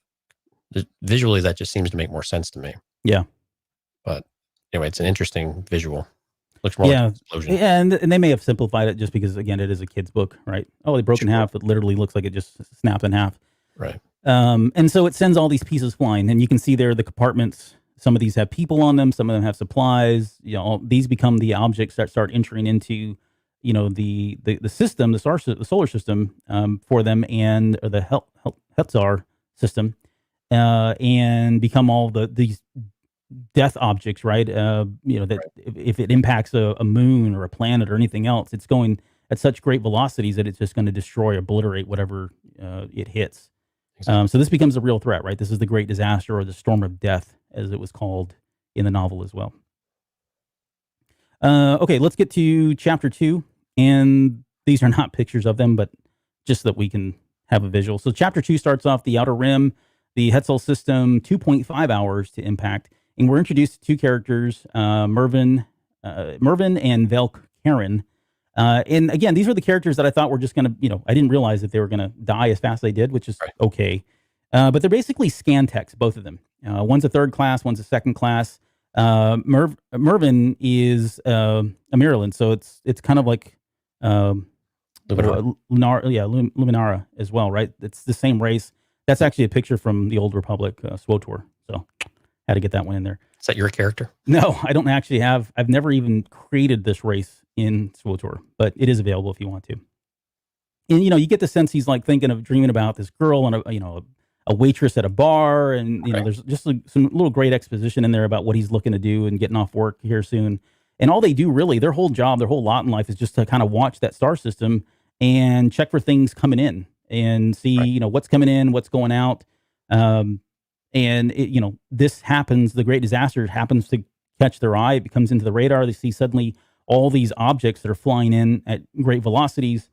Visually, that just seems to make more sense to me. Yeah. But anyway, it's an interesting visual. Looks more like an explosion. Yeah, and they may have simplified it just because, again, it is a kid's book, right? Oh, they broke in half. It literally looks like it just snapped in half. Right. And so it sends all these pieces flying, and you can see there the compartments. Some of these have people on them. Some of them have supplies. These become the objects that start entering into, the system, the solar system for them, and or the Hetzar system, and become all these death objects, right? If it impacts a moon or a planet or anything else, it's going at such great velocities that it's just going to destroy, obliterate whatever it hits. Exactly. So this becomes a real threat, right? This is the Great Disaster, or the Storm of Death, as it was called in the novel as well. Okay, let's get to chapter 2. And these are not pictures of them, but just so that we can have a visual. So chapter 2 starts off the Outer Rim, the Hetzal system, 2.5 hours to impact. And we're introduced to two characters, Mervyn and Velk Karen. And again, these were the characters that I thought were just going to, I didn't realize that they were going to die as fast as they did, which is okay. But they're basically scan techs, both of them. One's a third class, one's a second class. Mervyn is a Maryland, so it's kind of like Luminara as well, right? It's the same race. That's actually a picture from the Old Republic SWTOR, so had to get that one in there. Is that your character? No, I don't actually have. I've never even created this race in SWTOR, but it is available if you want to. And you get the sense he's like dreaming about this girl and a waitress at a bar, and there's just some little great exposition in there about what he's looking to do and getting off work here soon. And all they do really, their whole job, their whole lot in life is just to kind of watch that star system and check for things coming in and see what's coming in, what's going out. And this happens. The Great Disaster happens to catch their eye. It comes into the radar. They see suddenly all these objects that are flying in at great velocities,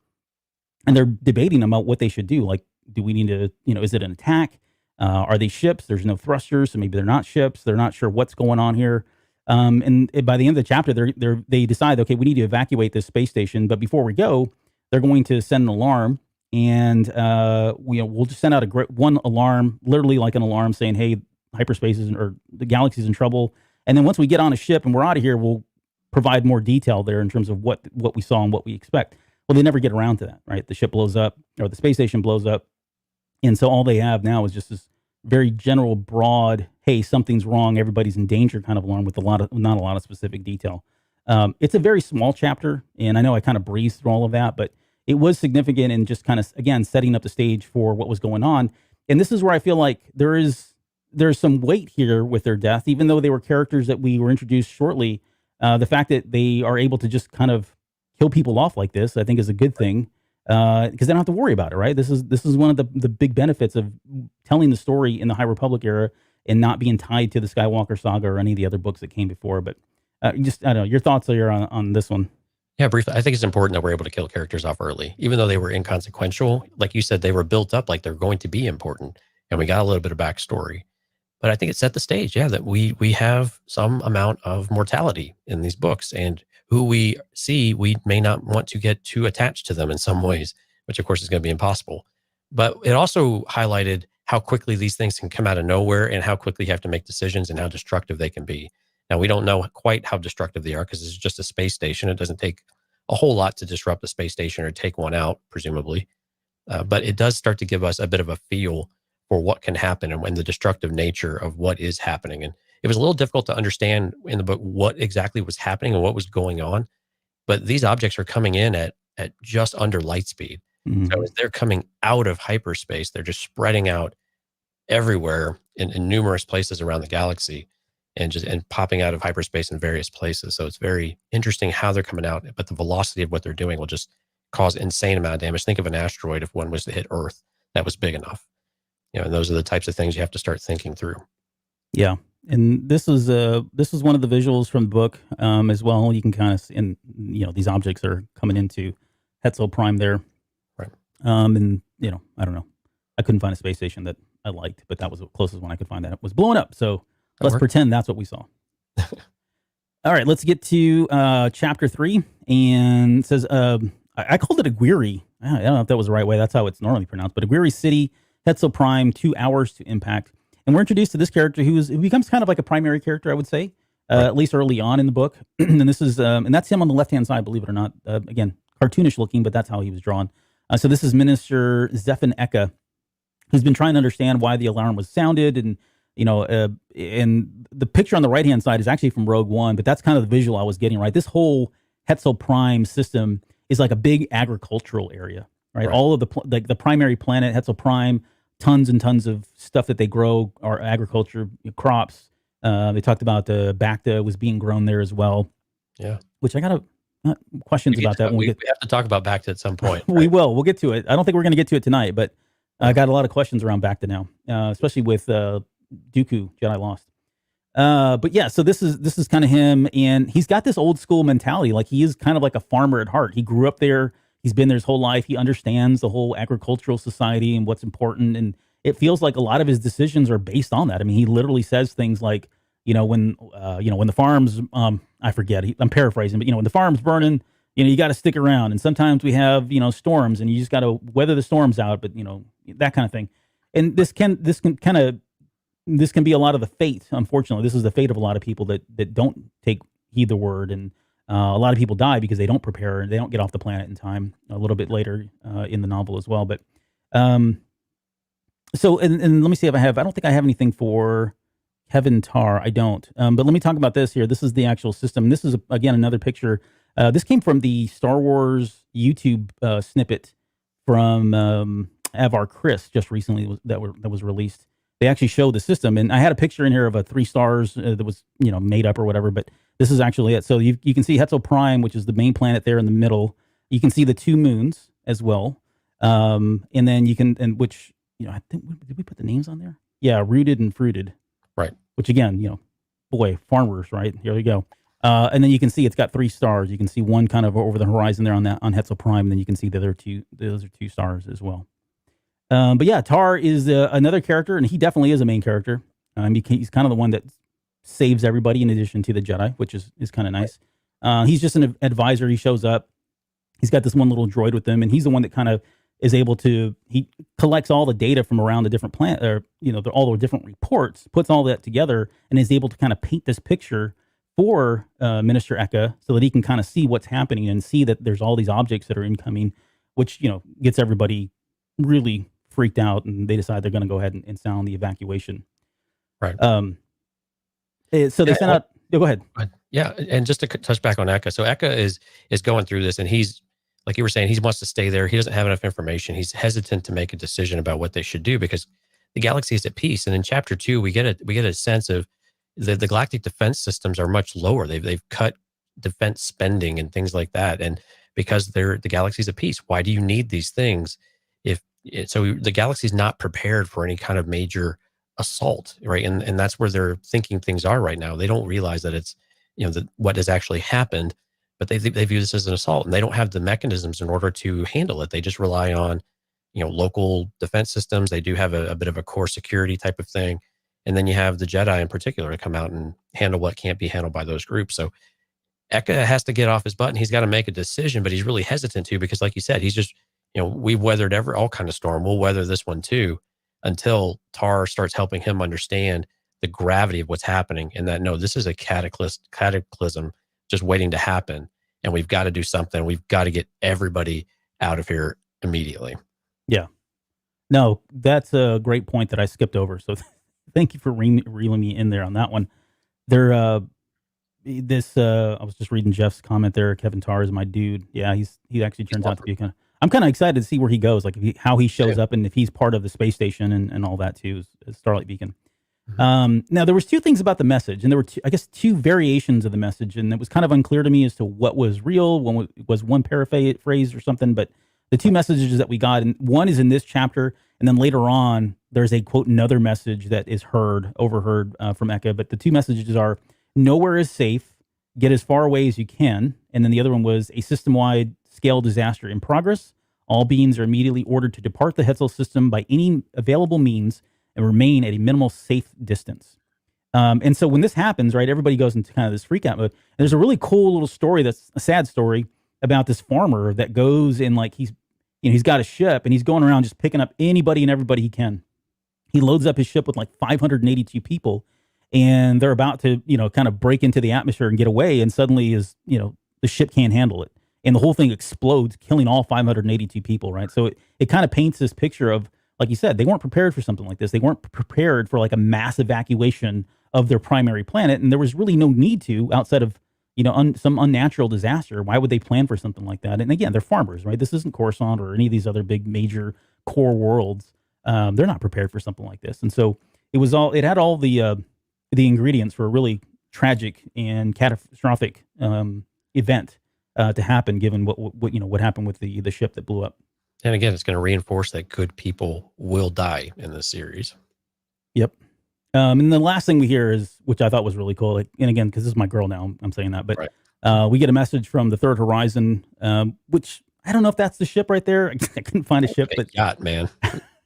and they're debating about what they should do. Like, do we need to, is it an attack? Are they ships? There's no thrusters, so maybe they're not ships. They're not sure what's going on here. And by the end of the chapter, they decide, okay, we need to evacuate this space station. But before we go, they're going to send an alarm, and we'll just send out one alarm, literally like an alarm saying, hey, hyperspace or the galaxy's in trouble. And then once we get on a ship and we're out of here, we'll provide more detail there in terms of what we saw and what we expect. Well, they never get around to that, right? The ship blows up, or the space station blows up. And so all they have now is just this very general, broad, hey, something's wrong, everybody's in danger kind of alarm with not a lot of specific detail. It's a very small chapter, and I know I kind of breezed through all of that, but it was significant in just kind of, again, setting up the stage for what was going on. And this is where I feel like there's some weight here with their death, even though they were characters that we were introduced shortly. The fact that they are able to just kind of kill people off like this, I think, is a good thing, because they don't have to worry about it, right? This is one of the big benefits of telling the story in the High Republic era and not being tied to the Skywalker saga or any of the other books that came before. But I don't know, your thoughts are on this one. Yeah, briefly, I think it's important that we're able to kill characters off early, even though they were inconsequential. Like you said, they were built up like they're going to be important, and we got a little bit of backstory. But I think it set the stage, that we have some amount of mortality in these books, and who we see, we may not want to get too attached to them in some ways, which of course is going to be impossible. But it also highlighted how quickly these things can come out of nowhere and how quickly you have to make decisions and how destructive they can be. Now, we don't know quite how destructive they are because it's just a space station. It doesn't take a whole lot to disrupt a space station or take one out, presumably. But it does start to give us a bit of a feel for what can happen and the destructive nature of what is happening. And it was a little difficult to understand in the book what exactly was happening and what was going on. But these objects are coming in at just under light speed. Mm-hmm. So as they're coming out of hyperspace, they're just spreading out everywhere in numerous places around the galaxy and popping out of hyperspace in various places. So it's very interesting how they're coming out, but the velocity of what they're doing will just cause insane amount of damage. Think of an asteroid if one was to hit Earth that was big enough. And those are the types of things you have to start thinking through. Yeah. And this is one of the visuals from the book as well. You can kind of, and these objects are coming into Hetzel Prime there. Right. And I don't know. I couldn't find a space station that I liked, but that was the closest one I could find that was blowing up. So let's pretend that's what we saw. All right, let's get to chapter 3. And it says, I called it Aguirre. I don't know if that was the right way. That's how it's normally pronounced. But Aguirre City, Hetzel Prime, 2 hours to impact. And we're introduced to this character who becomes kind of like a primary character, I would say, right. At least early on in the book. And this is, and that's him on the left-hand side, believe it or not. Again, cartoonish looking, but that's how he was drawn. So this is Minister Zephan Eka, who's been trying to understand why the alarm was sounded. And, and the picture on the right-hand side is actually from Rogue One, but that's kind of the visual I was getting, right? This whole Hetzel Prime system is like a big agricultural area, right? All of the primary planet, Hetzel Prime, tons and tons of stuff that they grow are agriculture crops. They talked about Bacta was being grown there as well. Yeah. Which I got questions about that. We have to talk about Bacta at some point. Right? We will. We'll get to it. I don't think we're going to get to it tonight, but I got a lot of questions around Bacta now, especially with Dooku, Jedi Lost. But yeah, so this is kind of him, and he's got this old school mentality. Like, he is kind of like a farmer at heart. He grew up there. He's been there his whole life. He understands the whole agricultural society and what's important. And it feels like a lot of his decisions are based on that. I mean, he literally says things like, when the farm's, I forget, I'm paraphrasing, but when the farm's burning, you got to stick around. And sometimes we have, storms, and you just got to weather the storms out. But that kind of thing. And this can be a lot of the fate. Unfortunately, this is the fate of a lot of people that don't heed the word, and a lot of people die because they don't prepare. They don't get off the planet in time. A little bit later in the novel as well. But so and let me see if I don't think I have anything for Kevin Tarr. I don't. But let me talk about this here. This is the actual system. This is again another picture. This came from the Star Wars YouTube snippet from Avar Chris just recently that was released. They actually show the system, and I had a picture in here of a 3 stars that was made up or whatever, but this is actually it. So you can see Hetzel Prime, which is the main planet there in the middle. You can see the 2 moons as well, and then you can, and which I think, did we put the names on there? Yeah, Rooted and Fruited, right? Which again, boy, farmers, right? Here we go. And then you can see it's got 3 stars. You can see one kind of over the horizon there on Hetzel Prime, and then you can see those are 2 stars as well. But yeah, Tar is another character, and he definitely is a main character. He's kind of the one that saves everybody in addition to the Jedi, which is kind of nice. He's just an advisor. He shows up. He's got this one little droid with him, and he's the one that kind of is able to, he collects all the data from around the different planet, or, all the different reports, puts all that together, and is able to kind of paint this picture for Minister Eka so that he can kind of see what's happening and see that there's all these objects that are incoming, which, gets everybody really freaked out, and they decide they're going to go ahead and sound the evacuation. Right. So they sent out, go ahead. Yeah. And just to touch back on Eka. So Eka is going through this, and he's, like you were saying, he wants to stay there. He doesn't have enough information. He's hesitant to make a decision about what they should do because the galaxy is at peace. And in chapter 2, we get a sense of the galactic defense systems are much lower. They've cut defense spending and things like that. And because the galaxy's at peace, why do you need these things? So the galaxy's not prepared for any kind of major assault, right? And that's where they're thinking things are right now. They don't realize that it's, what has actually happened, but they view this as an assault, and they don't have the mechanisms in order to handle it. They just rely on, local defense systems. They do have a bit of a core security type of thing. And then you have the Jedi in particular to come out and handle what can't be handled by those groups. So Eka has to get off his butt, and he's got to make a decision, but he's really hesitant to, because like you said, he's just, we've weathered all kind of storm. We'll weather this one too, until Tar starts helping him understand the gravity of what's happening, and that, no, this is a cataclysm just waiting to happen. And we've got to do something. We've got to get everybody out of here immediately. Yeah. No, that's a great point that I skipped over. So thank you for reeling me in there on that one. I was just reading Jeff's comment there. Kevin Tar is my dude. Yeah, he actually turns out to be I'm kind of excited to see where he goes, like how he shows up, and if he's part of the space station and all that too, as Starlight Beacon. Mm-hmm. Now there was two things about the message, and there were two variations of the message, and it was kind of unclear to me as to what was real. One was one paraphrase or something, but the two messages that we got, and one is in this chapter, and then later on there's a quote another message that is overheard from Eka. But the two messages are: nowhere is safe, get as far away as you can, and then the other one was a system-wide scale disaster in progress. All beings are immediately ordered to depart the Hetzel system by any available means and remain at a minimal safe distance. And so when this happens, right, everybody goes into kind of this freak out mode. And there's a really cool little story that's a sad story about this farmer that goes in, like, he's got a ship, and he's going around just picking up anybody and everybody he can. He loads up his ship with like 582 people, and they're about to, kind of break into the atmosphere and get away. And suddenly the ship can't handle it. And the whole thing explodes, killing all 582 people, right? So it kind of paints this picture of, like you said, they weren't prepared for something like this. They weren't prepared for like a mass evacuation of their primary planet, and there was really no need to, outside of some unnatural disaster. Why would they plan for something like that? And again, they're farmers, right? This isn't Coruscant or any of these other big major core worlds. They're not prepared for something like this, and so it had all the ingredients for a really tragic and catastrophic event to happen, given what happened with the ship that blew up. And again, it's going to reinforce that good people will die in this series. Yep. And the last thing we hear is, which I thought was really cool, and again, because this is my girl now, I'm saying that, but right. We get a message from the Third Horizon, which I don't know if that's the ship right there. I couldn't find a ship, but yacht, man.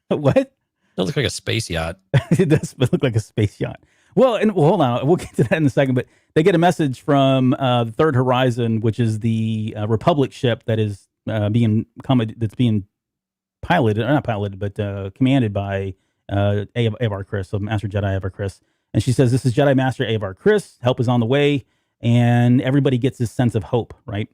What? It looks like a space yacht. It does look like a space yacht. Well, hold on, we'll get to that in a second. But they get a message from the Third Horizon, which is the Republic ship that is being piloted, or not piloted, but commanded by Avar Kriss, so Master Jedi Avar Kriss. And she says, "This is Jedi Master Avar Kriss. Help is on the way," and everybody gets this sense of hope, right?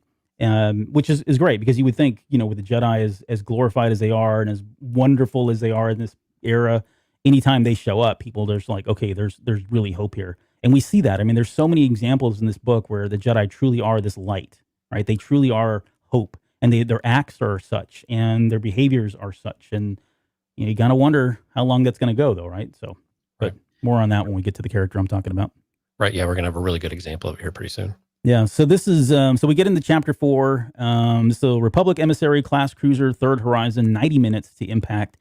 Which is great, because you would think, with the Jedi as glorified as they are and as wonderful as they are in this era, anytime they show up, there's like, okay, there's really hope here. And we see that. I mean, there's so many examples in this book where the Jedi truly are this light, right? They truly are hope, and their acts are such, and their behaviors are such. And you gotta wonder how long that's going to go, though, right? So, but more on that when we get to the character I'm talking about. Right. Yeah, we're going to have a really good example of it here pretty soon. Yeah. So this is so we get into chapter 4. So Republic Emissary class cruiser, Third Horizon, 90 minutes to impact.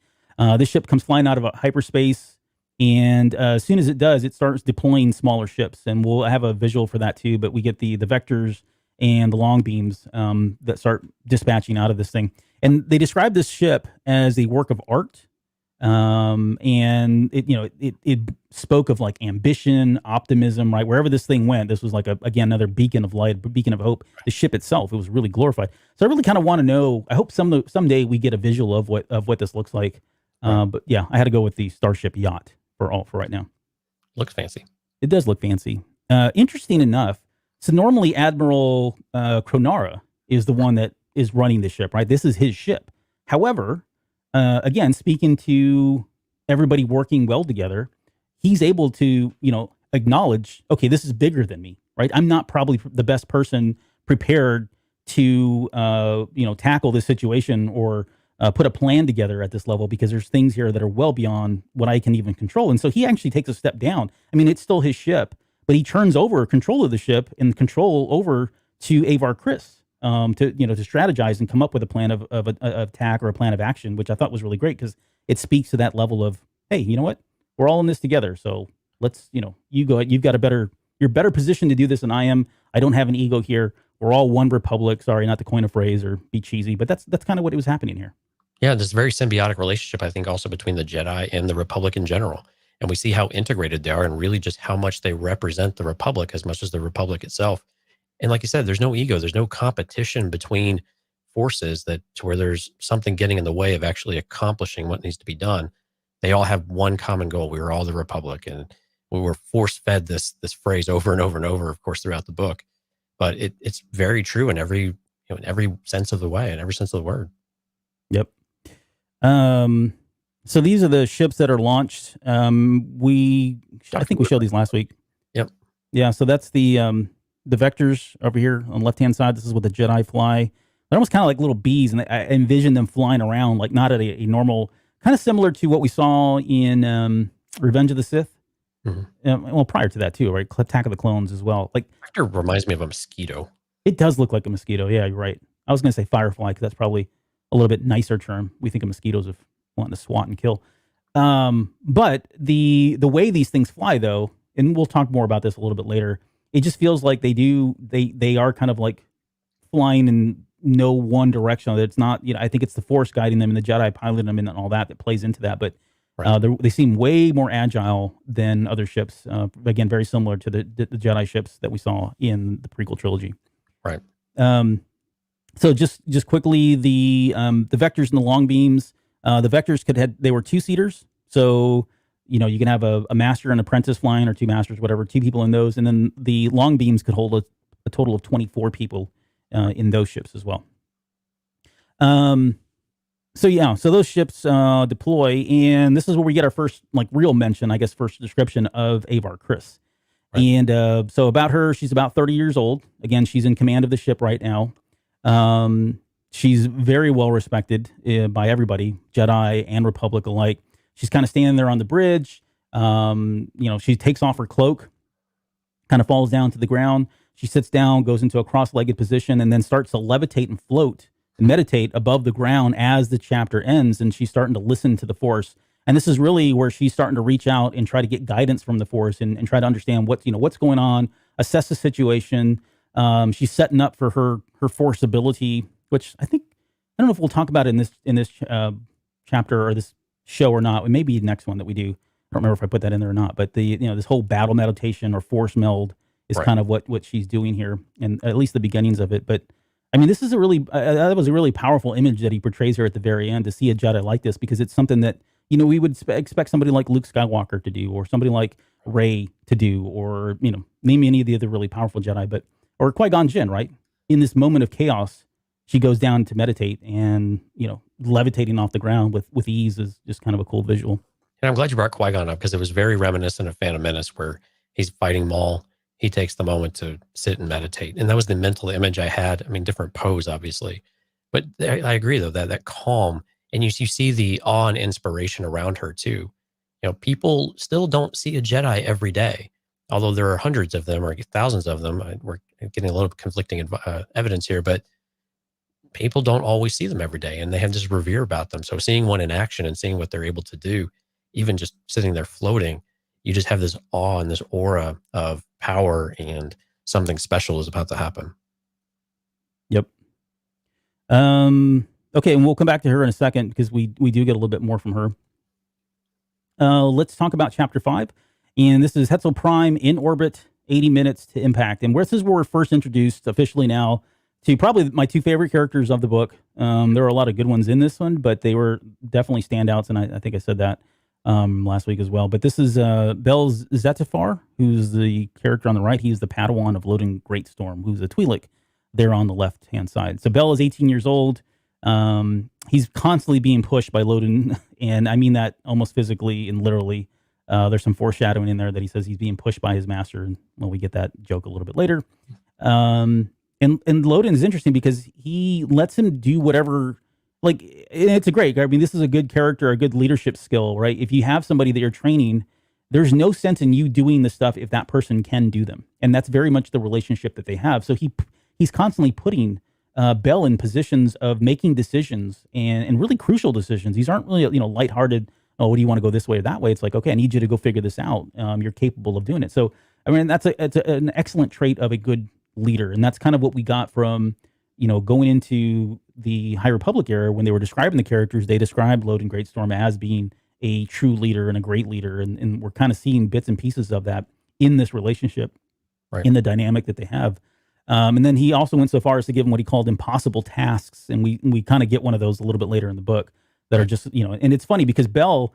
This ship comes flying out of hyperspace, and as soon as it does, it starts deploying smaller ships, and we'll have a visual for that too. But we get the vectors and the long beams that start dispatching out of this thing, and they describe this ship as a work of art And it spoke of like ambition, optimism, right? Wherever this thing went, this was like again another beacon of light, beacon of hope. The ship itself, it was really glorified. So I really kind of want to know. I hope someday we get a visual of what this looks like. Right. But yeah, I had to go with the Starship Yacht for right now. Looks fancy. It does look fancy. Interesting enough, so normally Admiral Kronara is the one that is running the ship, right? This is his ship. However, again, speaking to everybody working well together, he's able to, acknowledge, okay, this is bigger than me, right? I'm not probably the best person prepared to, tackle this situation or put a plan together at this level, because there's things here that are well beyond what I can even control. And so he actually takes a step down. I mean, it's still his ship, but he turns over control of the ship and control over to Avar Kriss, to strategize and come up with a plan of attack or a plan of action, which I thought was really great, because it speaks to that level of, hey, you know what, we're all in this together. So let's, you go, you're better positioned to do this than I am. I don't have an ego here. We're all one republic. Sorry, not to coin a phrase or be cheesy, but that's kind of what was happening here. Yeah, this very symbiotic relationship, I think, also between the Jedi and the Republic in general. And we see how integrated they are, and really just how much they represent the Republic as much as the Republic itself. And like you said, there's no ego, there's no competition between forces to where there's something getting in the way of actually accomplishing what needs to be done. They all have one common goal. We are all the Republic, and we were force fed this phrase over and over and over, of course, throughout the book. But it's very true in every sense of the way, in every sense of the word. Yep. So these are the ships that are launched. I think we showed these last week. Yep. Yeah. So that's the vectors over here on the left-hand side. This is what the Jedi fly. They're almost kind of like little bees, and I envision them flying around, like not at a normal, kind of similar to what we saw in Revenge of the Sith. Mm-hmm. Well, prior to that too, right? Attack of the Clones as well. Like, Vector reminds me of a mosquito. It does look like a mosquito. Yeah, you're right. I was going to say firefly, because that's probably a little bit nicer term. We think of mosquitoes of wanting to swat and kill. But the way these things fly, though, and we'll talk more about this a little bit later, it just feels like they are kind of like flying in no one direction. It's not, I think it's the Force guiding them and the Jedi piloting them and all that plays into that. But right. They seem way more agile than other ships. Again, very similar to the Jedi ships that we saw in the prequel trilogy. Right. So just quickly, the vectors and the long beams. The vectors they were 2-seaters. So, you can have a master and apprentice flying, or 2 masters, whatever, 2 people in those. And then the long beams could hold a total of 24 people in those ships as well. So those ships deploy, and this is where we get our first real mention, I guess, first description of Avar Kriss. Right. And so about her, she's about 30 years old. Again, she's in command of the ship right now. She's very well respected by everybody, Jedi and Republic alike. She's kind of standing there on the bridge. She takes off her cloak, kind of falls down to the ground. She sits down, goes into a cross-legged position, and then starts to levitate and float and meditate above the ground as the chapter ends. And she's starting to listen to the Force. And this is really where she's starting to reach out and try to get guidance from the Force and try to understand what's going on, assess the situation. She's setting up for her Force ability, which I don't know if we'll talk about it in this chapter or this show or not. It may be the next one that we do. I don't remember if I put that in there or not. But this whole battle meditation or Force meld is right. Kind of what she's doing here, and at least the beginnings of it. But I mean, this is that was a really powerful image that he portrays here at the very end, to see a Jedi like this, because it's something that we would expect somebody like Luke Skywalker to do, or somebody like Rey to do, or name any of the other really powerful Jedi, or Qui-Gon Jinn, right? In this moment of chaos, she goes down to meditate, and levitating off the ground with ease is just kind of a cool visual. And I'm glad you brought Qui-Gon up, because it was very reminiscent of Phantom Menace, where he's fighting Maul. He takes the moment to sit and meditate. And that was the mental image I had. I mean, different pose, obviously. But I agree, though, that calm, and you see the awe and inspiration around her, too. People still don't see a Jedi every day, although there are hundreds of them or thousands of them. We're getting a little conflicting evidence here, but people don't always see them every day, and they have this revere about them. So seeing one in action and seeing what they're able to do, even just sitting there floating, you just have this awe and this aura of power, and something special is about to happen. Yep. Okay, and we'll come back to her in a second, because we do get a little bit more from her. Let's talk about Chapter 5. And this is Hetzel Prime in orbit, 80 minutes to impact. And this is where we're first introduced officially now to probably my two favorite characters of the book. There are a lot of good ones in this one, but they were definitely standouts. And I think I said that last week as well. But this is Bel Zettifar, who's the character on the right. He's the Padawan of Loden Greatstorm, who's a Twi'lek there on the left-hand side. So Bel is 18 years old. He's constantly being pushed by Loden, and I mean that almost physically and literally. There's some foreshadowing in there that he says he's being pushed by his master, and well, we get that joke a little bit later. And Loden is interesting because he lets him do whatever. Like, it's a great. I mean, this is a good character, a good leadership skill, right? If you have somebody that you're training, there's no sense in you doing the stuff if that person can do them, and that's very much the relationship that they have. So he's constantly putting Bel in positions of making decisions and really crucial decisions. These aren't really, lighthearted. Oh, what do you want to go this way or that way? It's like, okay, I need you to go figure this out. You're capable of doing it. So, I mean, it's an excellent trait of a good leader. And that's kind of what we got from, going into the High Republic era. When they were describing the characters, they described Loden Greatstorm as being a true leader and a great leader. And we're kind of seeing bits and pieces of that in this relationship, right, in the dynamic that they have. And then he also went so far as to give him what he called impossible tasks. And we kind of get one of those a little bit later in the book that are just, and it's funny because Bel,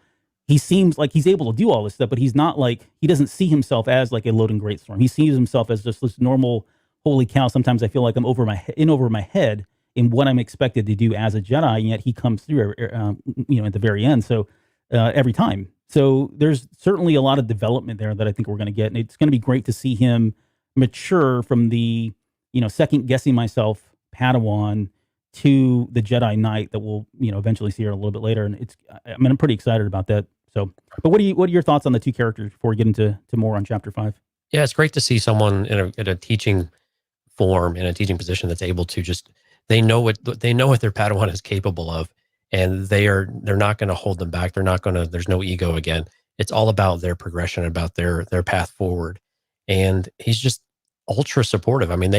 he seems like he's able to do all this stuff, but he's not like, he doesn't see himself as like a Loden Greatstorm. He sees himself as just this normal, holy cow, sometimes I feel like I'm over my head in what I'm expected to do as a Jedi, and yet he comes through, at the very end. So every time. So there's certainly a lot of development there that I think we're going to get. And it's going to be great to see him mature from the, second guessing myself Padawan to the Jedi Knight that we'll, eventually see her a little bit later. And I'm pretty excited about that. So, but what are your thoughts on the two characters before we get into more on Chapter 5? Yeah, it's great to see someone in a teaching form, in a teaching position, that's able to just, they know what their Padawan is capable of, and they're not going to hold them back. There's no ego again. It's all about their progression, about their path forward. And he's just ultra supportive. I mean,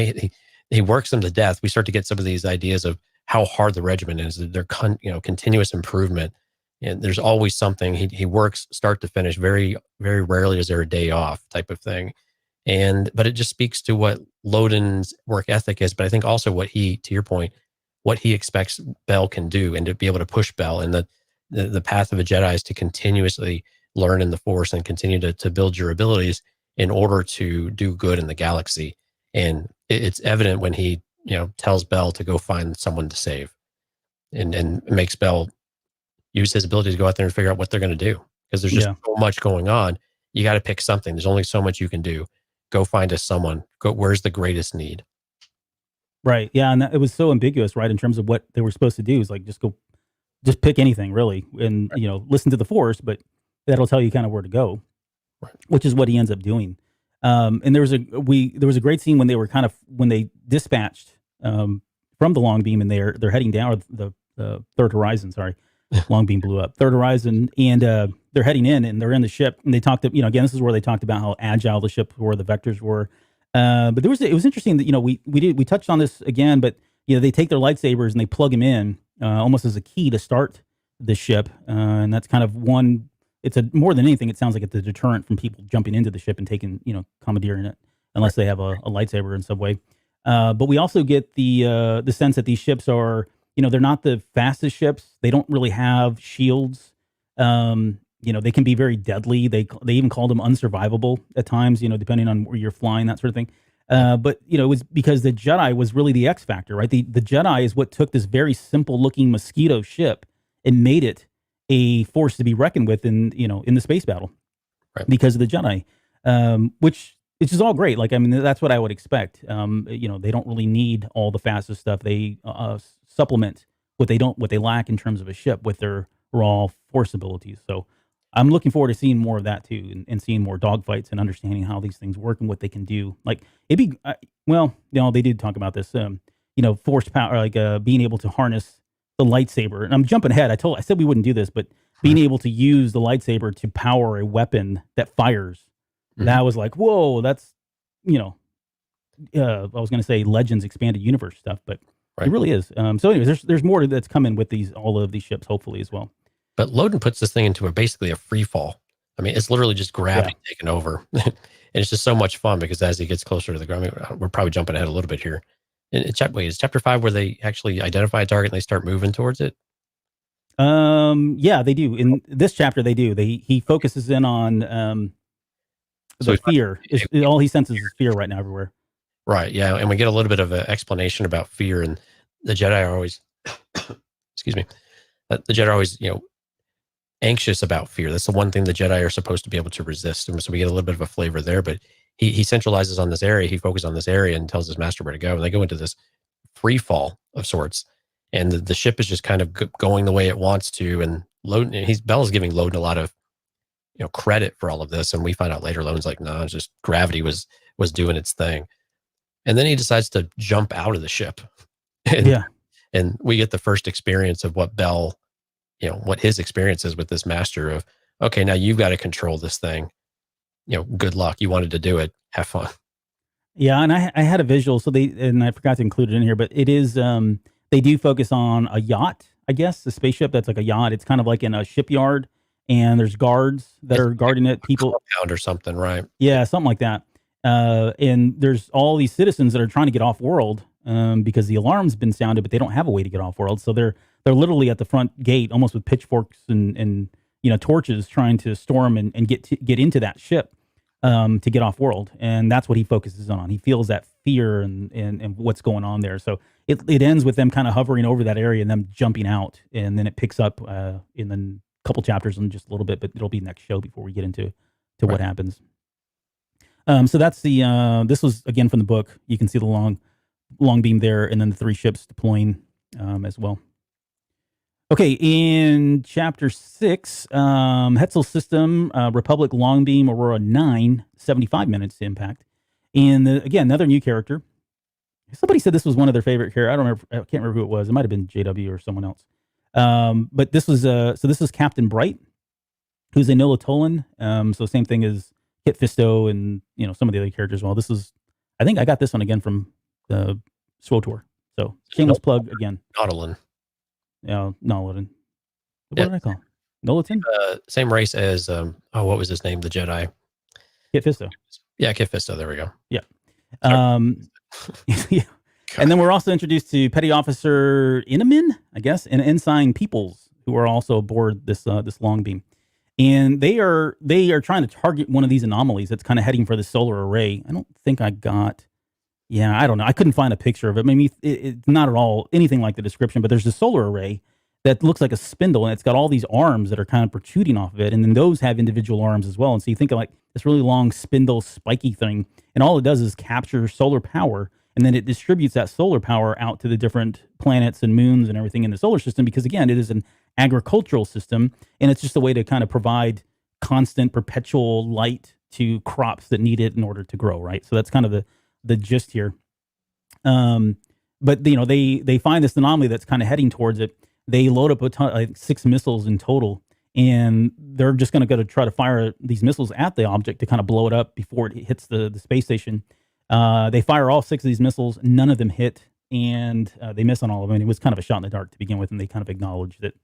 he works them to death. We start to get some of these ideas of how hard the regiment is. They're continuous improvement, and there's always something. He works start to finish. Very, very rarely is there a day off type of thing. But it just speaks to what Loden's work ethic is. But I think also what to your point, what he expects Bel can do, and to be able to push Bel. And the path of a Jedi is to continuously learn in the Force and continue to build your abilities in order to do good in the galaxy. And it's evident when he, tells Bel to go find someone to save, and makes Bel use his ability to go out there and figure out what they're going to do. Because there's just so much going on. You got to pick something. There's only so much you can do. Go find us someone. Go, where's the greatest need? Right. Yeah. And it was so ambiguous, right? In terms of what they were supposed to do, is like, just pick anything really. And, listen to the Force, but that'll tell you kind of where to go, right, which is what he ends up doing. And there was a great scene when they dispatched from the long beam, and they're heading down, or the third horizon. Sorry, long beam blew up. Third horizon, and they're heading in, and they're in the ship, and they talked. Again, this is where they talked about how agile the ship were, the vectors were. But it was interesting that we touched on this again, but they take their lightsabers and they plug them in almost as a key to start the ship, and that's kind of one. It's more than anything, it sounds like it's a deterrent from people jumping into the ship and taking, commandeering it, unless they have a lightsaber in some way. But we also get the sense that these ships are, they're not the fastest ships. They don't really have shields. They can be very deadly. They even called them unsurvivable at times, depending on where you're flying, that sort of thing. But it was because the Jedi was really the X factor, right? The Jedi is what took this very simple looking mosquito ship and made it a force to be reckoned with in the space battle, right, because of the Jedi, which is all great. Like, I mean, that's what I would expect. They don't really need all the fastest stuff. They supplement what they lack in terms of a ship with their raw force abilities. So I'm looking forward to seeing more of that too, and seeing more dogfights and understanding how these things work and what they can do. Like, it'd be, they did talk about this, force power, like being able to harness the lightsaber. And I'm jumping ahead. I said we wouldn't do this, but being able to use the lightsaber to power a weapon that fires, that was like, whoa, that's, I was going to say Legends expanded universe stuff, but it really is. So anyways, there's more that's coming with all of these ships, hopefully, as well. But Loden puts this thing into basically a free fall. I mean, it's literally just gravity taking over. And it's just so much fun because as he gets closer to the ground, I mean, we're probably jumping ahead a little bit here. Is chapter 5 where they actually identify a target and they start moving towards it? Yeah, they do. In this chapter, they do. He focuses in on the fear. All he senses is fear right now everywhere. Right. Yeah, and we get a little bit of an explanation about fear, and the Jedi are always, excuse me, the Jedi are always, anxious about fear. That's the one thing the Jedi are supposed to be able to resist. And so we get a little bit of a flavor there. But he centralizes on this area. He focuses on this area and tells his master where to go. And they go into this free fall of sorts. And the ship is just kind of going the way it wants to. And Bell's giving Loden a lot of credit for all of this. And we find out later Loden's like, no, it's just gravity was doing its thing. And then he decides to jump out of the ship. And we get the first experience of what Bell, what his experience is with this master of, okay, now you've got to control this thing. Good luck. You wanted to do it. Have fun. Yeah. And I had a visual. And I forgot to include it in here, but it is, they do focus on a yacht, I guess, a spaceship that's like a yacht. It's kind of like in a shipyard, and there's guards that are guarding it. People compound or something, right? Yeah, something like that. And there's all these citizens that are trying to get off world because the alarm's been sounded, but they don't have a way to get off world. So they're literally at the front gate, almost with pitchforks and torches, trying to storm and get into that ship to get off world. And that's what he focuses on. He feels that fear and what's going on there. So it ends with them kind of hovering over that area and them jumping out, and then it picks up in the couple chapters in just a little bit, but it'll be next show before we get into what happens. So that's this was again from the book. You can see the long beam there, and then the 3 ships deploying as well. Okay, in chapter 6, Hetzel system, Republic long beam Aurora 9, 75 minutes to impact. And again, another new character. Somebody said this was one of their favorite characters. I can't remember who it was. It might have been JW or someone else. But this was this is Captain Bright, who's a Nola Tolan. So same thing as Kit Fisto and some of the other characters. Well, I think I got this one again from the SWOTOR. So shameless plug again. Nautilin. Yeah, Nautilin. What did I call him? Nolatin? Same race as what was his name? The Jedi. Kit Fisto. Yeah, Kit Fisto. There we go. Yeah. Yeah. And then we're also introduced to Petty Officer Inamin, I guess, and Ensign Peoples, who are also aboard this long beam. And they are trying to target one of these anomalies that's kind of heading for the solar array. I don't think I got. Yeah, I don't know. I couldn't find a picture of it. Maybe it's not at all anything like the description, but there's a solar array that looks like a spindle, and it's got all these arms that are kind of protruding off of it, and then those have individual arms as well. And so you think of like this really long spindle, spiky thing, and all it does is capture solar power, and then it distributes that solar power out to the different planets and moons and everything in the solar system, because again, it is an agricultural system, and it's just a way to kind of provide constant, perpetual light to crops that need it in order to grow, right? So that's kind of the gist here. But they find this anomaly that's kind of heading towards it. They load up a ton, like 6 missiles in total, and they're just going to go to try to fire these missiles at the object to kind of blow it up before it hits the space station. They fire all 6 of these missiles. None of them hit, and they miss on all of them. And it was kind of a shot in the dark to begin with, and they kind of acknowledged that,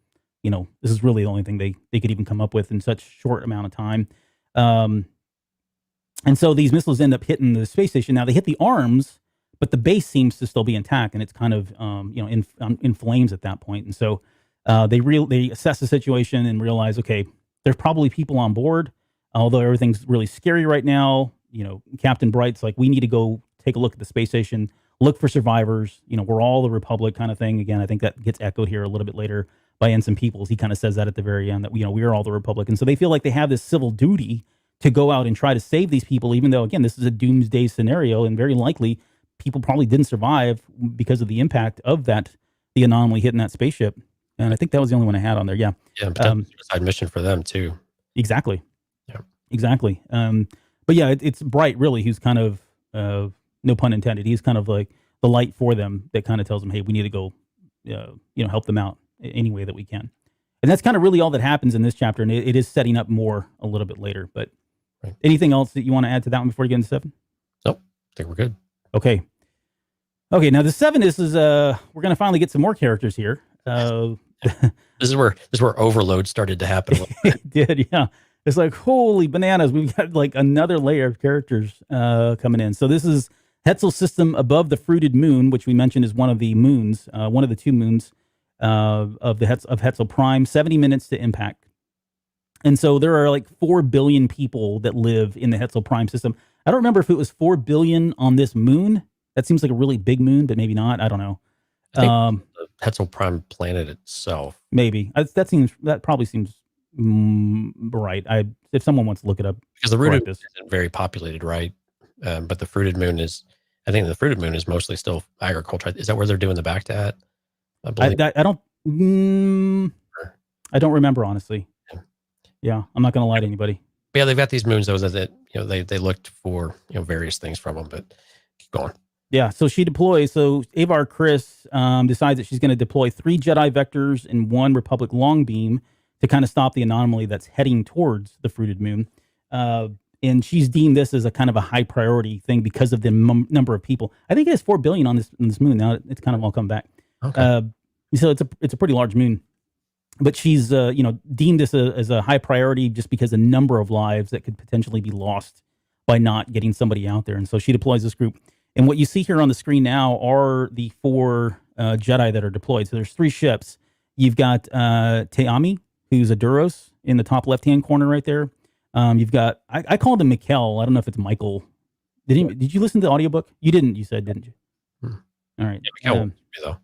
this is really the only thing they could even come up with in such short amount of time. And so these missiles end up hitting the space station. Now they hit the arms, but the base seems to still be intact, and it's kind of in flames at that point. And so they assess the situation and realize, okay, there's probably people on board, although everything's really scary right now. Captain Bright's like, we need to go take a look at the space station, look for survivors. We're all the Republic kind of thing. Again, I think that gets echoed here a little bit later by Ensign Peoples. He kind of says that at the very end, that we're all the Republic, and so they feel like they have this civil duty to go out and try to save these people, even though again this is a doomsday scenario, and very likely people probably didn't survive because of the impact of the anomaly hitting that spaceship. And I think that was the only one I had on there. Yeah. Yeah. But that's a suicide mission for them too. Exactly. Yeah. Exactly. But yeah, it's Bright really, who's kind of, no pun intended, he's kind of like the light for them that kind of tells them, hey, we need to go, help them out any way that we can. And that's kind of really all that happens in this chapter. And it is setting up more a little bit later, but anything else that you want to add to that one before you get into 7? Nope. I think we're good. Okay. Now the 7 is we're going to finally get some more characters here. This is where overload started to happen. It did, yeah. It's like, holy bananas, we've got like another layer of characters coming in. So this is Hetzel's system above the fruited moon, which we mentioned is one of the moons, one of the two moons of Hetzel Prime. 70 minutes to impact. And so there are like 4 billion people that live in the Hetzel Prime system. I don't remember if it was 4 billion on this moon. That seems like a really big moon, but maybe not. I don't know. I think the Hetzel Prime planet itself. Maybe that probably seems right. If someone wants to look it up, because the rooted moon isn't very populated, right? But the fruited moon is. I think the fruited moon is mostly still agriculture. Is that where they're doing the back to at? I believe. I don't. I don't remember, honestly. Yeah, I'm not going to lie to anybody. But yeah, they've got these moons though that they looked for various things from them, but keep going. Yeah, so she deploys. So Avar Kriss decides that she's going to deploy 3 Jedi vectors and 1 Republic long beam to kind of stop the anomaly that's heading towards the fruited moon. And she's deemed this as a kind of a high priority thing because of the number of people. I think it has 4 billion on this moon now. It's kind of all come back. Okay. So it's a pretty large moon. But she's, deemed this as a high priority just because the number of lives that could potentially be lost by not getting somebody out there. And so she deploys this group. And what you see here on the screen now are the 4 Jedi that are deployed. So there's 3 ships. You've got Teami, who's a Duros in the top left-hand corner right there. You've got, I called him Mikkel. I don't know if it's Michael. Did you listen to the audiobook? You didn't, you said, didn't you? All right. Yeah, Mikkel, though.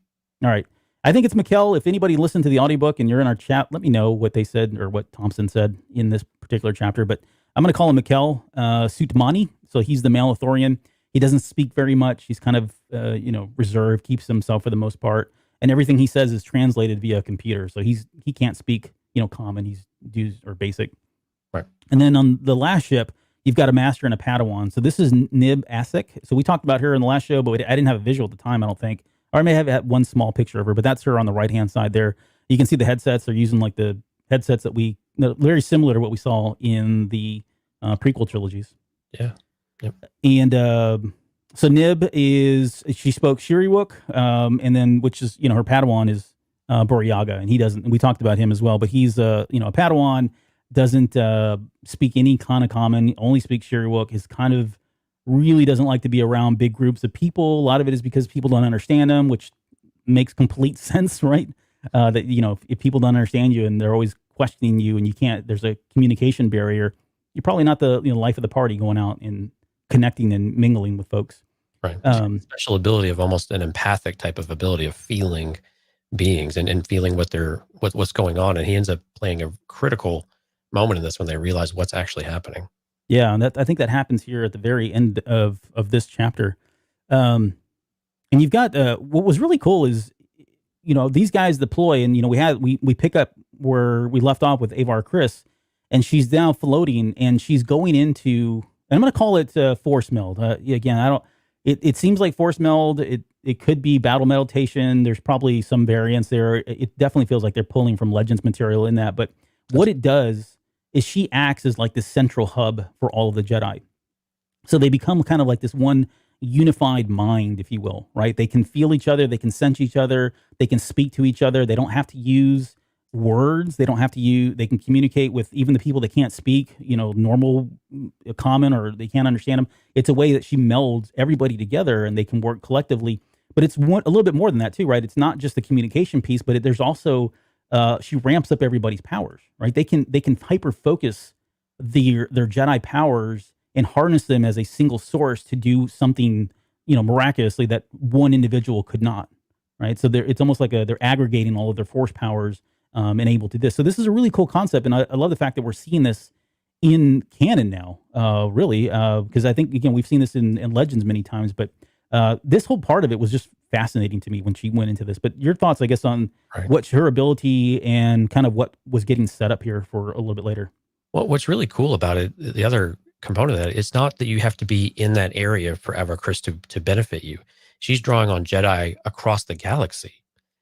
All right. I think it's Mikkel. If anybody listened to the audiobook and you're in our chat, let me know what they said or what Thompson said in this particular chapter. But I'm going to call him Mikkel Sutmani. So he's the male Ithorian. He doesn't speak very much. He's kind of, reserved, keeps himself for the most part. And everything he says is translated via a computer. So he can't speak, common. He's or basic. Right. And then on the last ship, you've got a master and a Padawan. So this is Nib Asik. So we talked about her in the last show, but I didn't have a visual at the time, I don't think. Or I may have had one small picture of her, but that's her on the right-hand side there. You can see the headsets. They're using like the headsets that very similar to what we saw in the prequel trilogies. Yeah. Yep. And so Nib she spoke Shiriwook, and then, which is, her Padawan is Boryaga, and he doesn't, we talked about him as well, but he's, a Padawan, doesn't speak any kind of common, only speaks Shiriwook, is kind of, really doesn't like to be around big groups of people. A lot of it is because people don't understand him, which makes complete sense, right? That, if people don't understand you and they're always questioning you and there's a communication barrier, you're probably not the life of the party going out and connecting and mingling with folks. Right. Special ability of almost an empathic type of ability of feeling beings and feeling what's going on. And he ends up playing a critical moment in this when they realize what's actually happening. Yeah, and I think that happens here at the very end of this chapter. And you've got what was really cool is, these guys deploy, and we pick up where we left off with Avar Kriss, and she's now floating, and she's going into, and I'm going to call it force meld. Again, it seems like force meld. It could be battle meditation. There's probably some variance there. It definitely feels like they're pulling from Legends material in that. But what it does is she acts as like the central hub for all of the Jedi. So they become kind of like this one unified mind, if you will, right? They can feel each other. They can sense each other. They can speak to each other. They don't have to use words. They can communicate with even the people that can't speak, normal, common, or they can't understand them. It's a way that she melds everybody together and they can work collectively. But it's a little bit more than that too, right? It's not just the communication piece, but there's also, she ramps up everybody's powers, right? They can hyper focus their Jedi powers and harness them as a single source to do something, miraculously that one individual could not, right? So it's almost like they're aggregating all of their force powers and able to this. So this is a really cool concept, and I love the fact that we're seeing this in canon now, really, because I think, again, we've seen this in Legends many times, but this whole part of it was just fascinating to me when she went into this. But your thoughts, I guess, on what's her ability and kind of what was getting set up here for a little bit later. Well, what's really cool about it, the other component of that, it's not that you have to be in that area for Avar Kriss to benefit you. She's drawing on Jedi across the galaxy.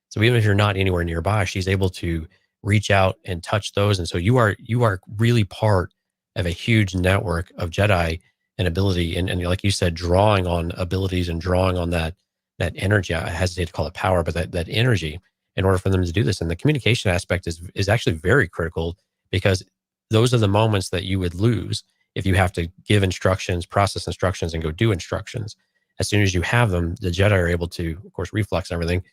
So even if you're not anywhere nearby, she's able to reach out and touch those. And so you are really part of a huge network of Jedi and ability. And like you said, drawing on abilities and drawing on that energy. I hesitate to call it power, but that energy. in order for them to do this. And the communication aspect is actually very critical, because those are the moments that you would lose if you have to give instructions, process instructions, and go do instructions. As soon as you have them, the Jedi are able to, of course, reflex everything,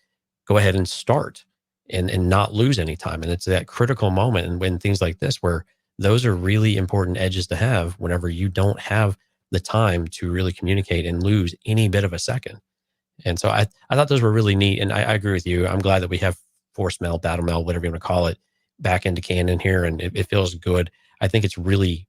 go ahead and start and not lose any time. And it's that critical moment. And when things like this, where those are really important edges to have whenever you don't have the time to really communicate and lose any bit of a second. And so I thought those were really neat. And I agree with you. I'm glad that we have force meld, battle meld, whatever you want to call it, back into canon here. And it feels good. I think it's really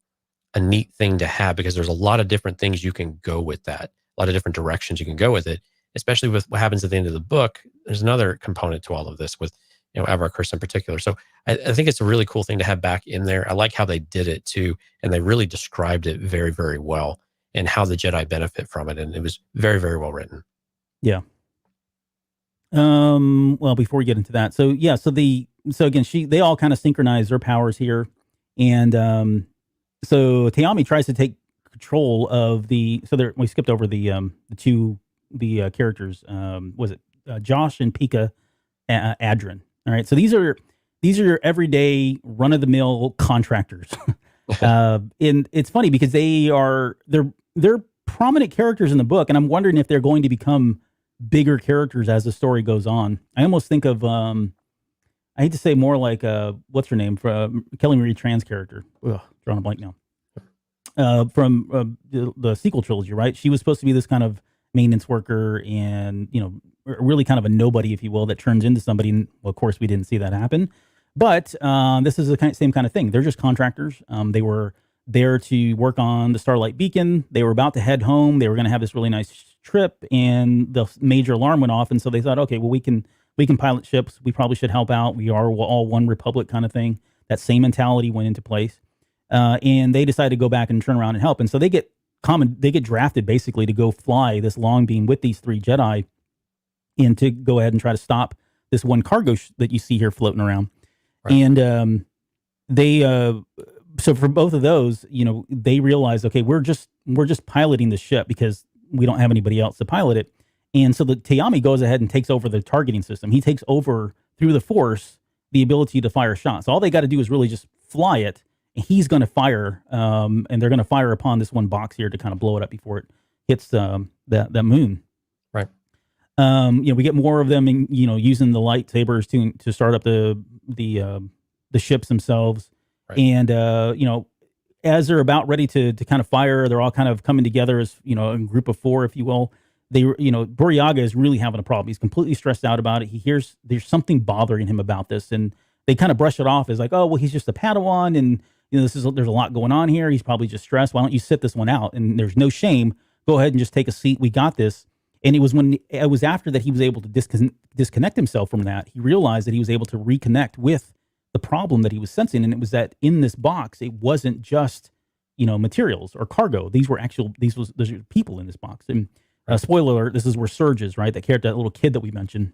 a neat thing to have, because there's a lot of different things you can go with that, a lot of different directions you can go with it, especially with what happens at the end of the book. There's another component to all of this with, Avar Kriss in particular. So I think it's a really cool thing to have back in there. I like how they did it too. And they really described it very, very well, and how the Jedi benefit from it. And it was very, very well written. Yeah. Well, before we get into that, so again, they all kind of synchronize their powers here. And, so Taiyami tries to take control of we skipped over the characters. Was it Josh and Pika Adrin? All right. So these are your everyday run of the mill contractors. And it's funny because they're prominent characters in the book. And I'm wondering if they're going to become bigger characters as the story goes on. I almost think of, I hate to say more like, what's her name, from Kelly Marie Tran's character. Ugh, drawing a blank now. From the sequel trilogy, right? She was supposed to be this kind of maintenance worker, and really kind of a nobody, if you will, that turns into somebody. And well, of course, we didn't see that happen. But this is the same kind of thing. They're just contractors. They were there to work on the Starlight Beacon. They were about to head home. They were going to have this really nice trip, and the major alarm went off. And so they thought, okay, well, we can pilot ships. We probably should help out. We are all one republic kind of thing. That same mentality went into place. And they decided to go back and turn around and help. And so they get drafted basically to go fly this long beam with these three Jedi, and to go ahead and try to stop this one cargo that you see here floating around. Right. And so for both of those, they realize, okay, we're just piloting the ship because we don't have anybody else to pilot it. And so the Taiyami goes ahead and takes over the targeting system. He takes over through the Force the ability to fire shots. All they got to do is really just fly it. He's going to fire, and they're going to fire upon this one box here to kind of blow it up before it hits that moon. Right. We get more of them, using the lightsabers to start up the ships themselves. Right. And as they're about ready to kind of fire, they're all kind of coming together as a group of four, if you will. Buryaga is really having a problem. He's completely stressed out about it. He hears there's something bothering him about this, and they kind of brush it off as like, oh, well, he's just a Padawan, and there's a lot going on here. He's probably just stressed. Why don't you sit this one out? And there's no shame. Go ahead and just take a seat. We got this. And it was after that he was able to disconnect himself from that. He realized that he was able to reconnect with the problem that he was sensing. And it was that in this box, it wasn't just, materials or cargo. These were people in this box. And spoiler alert, this is where Surge is, right? That character, that little kid that we mentioned,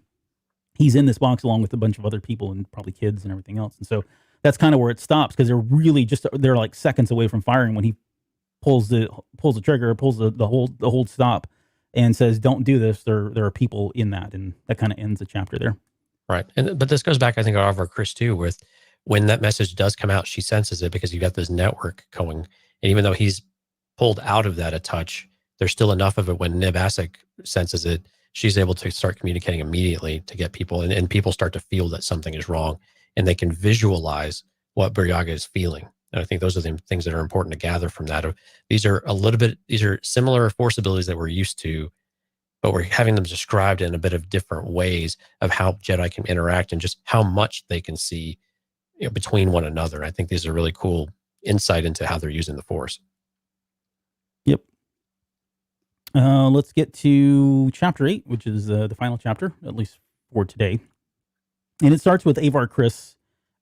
he's in this box along with a bunch of other people and probably kids and everything else. And so that's kind of where it stops, because they're like seconds away from firing when he pulls the trigger, pulls the hold stop, and says, "Don't do this." There are people in that, and that kind of ends the chapter there. Right, but this goes back, I think, to Avar Kriss too. With when that message does come out, she senses it because you got this network going, and even though he's pulled out of that a touch, there's still enough of it when Nib Assek senses it. She's able to start communicating immediately to get people, and people start to feel that something is wrong, and they can visualize what Buryaga is feeling. And I think those are the things that are important to gather from that. These are similar force abilities that we're used to, but we're having them described in a bit of different ways of how Jedi can interact and just how much they can see between one another. I think these are really cool insight into how they're using the Force. Yep. Let's get to chapter 8, which is the final chapter, at least for today. And it starts with Avar Kriss,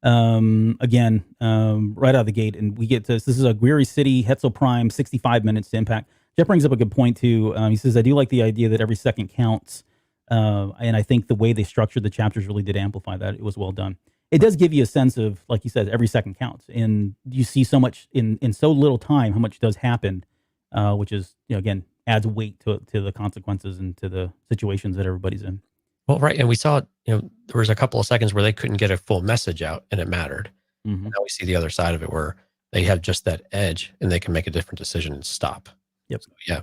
again, right out of the gate. And we get this is a Guiri City, Hetzel Prime, 65 minutes to impact. Jeff brings up a good point too. He says, I do like the idea that every second counts. And I think the way they structured the chapters really did amplify that. It was well done. It does give you a sense of, like you said, every second counts. And you see so much in so little time, how much does happen, which is, again, adds weight to the consequences and to the situations that everybody's in. Well, right, and we saw, there was a couple of seconds where they couldn't get a full message out, and it mattered. Mm-hmm. Now we see the other side of it, where they have just that edge, and they can make a different decision and stop. Yep. So, yeah,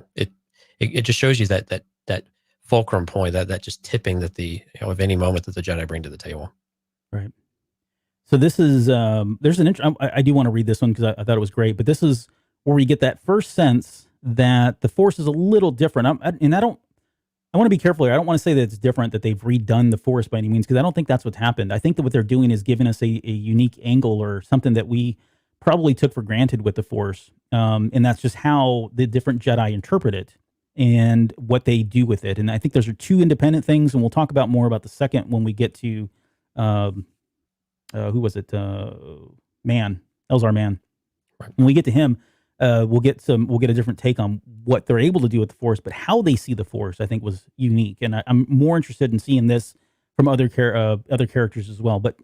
it just shows you that fulcrum point, that just tipping that of any moment that the Jedi bring to the table. Right. So this is there's an I do want to read this one because I thought it was great, but this is where we get that first sense that the Force is a little different. I want to be careful here. I don't want to say that it's different, that they've redone the Force by any means, because I don't think that's what's happened. I think that what they're doing is giving us a unique angle or something that we probably took for granted with the Force, and that's just how the different Jedi interpret it and what they do with it. And I think those are two independent things, and we'll talk about more about the second when we get to. Who was it? Man, Elzar Man. Right. When we get to him, we'll get a different take on what they're able to do with the Force, but how they see the Force, I think, was unique, and I'm more interested in seeing this from other characters as well. But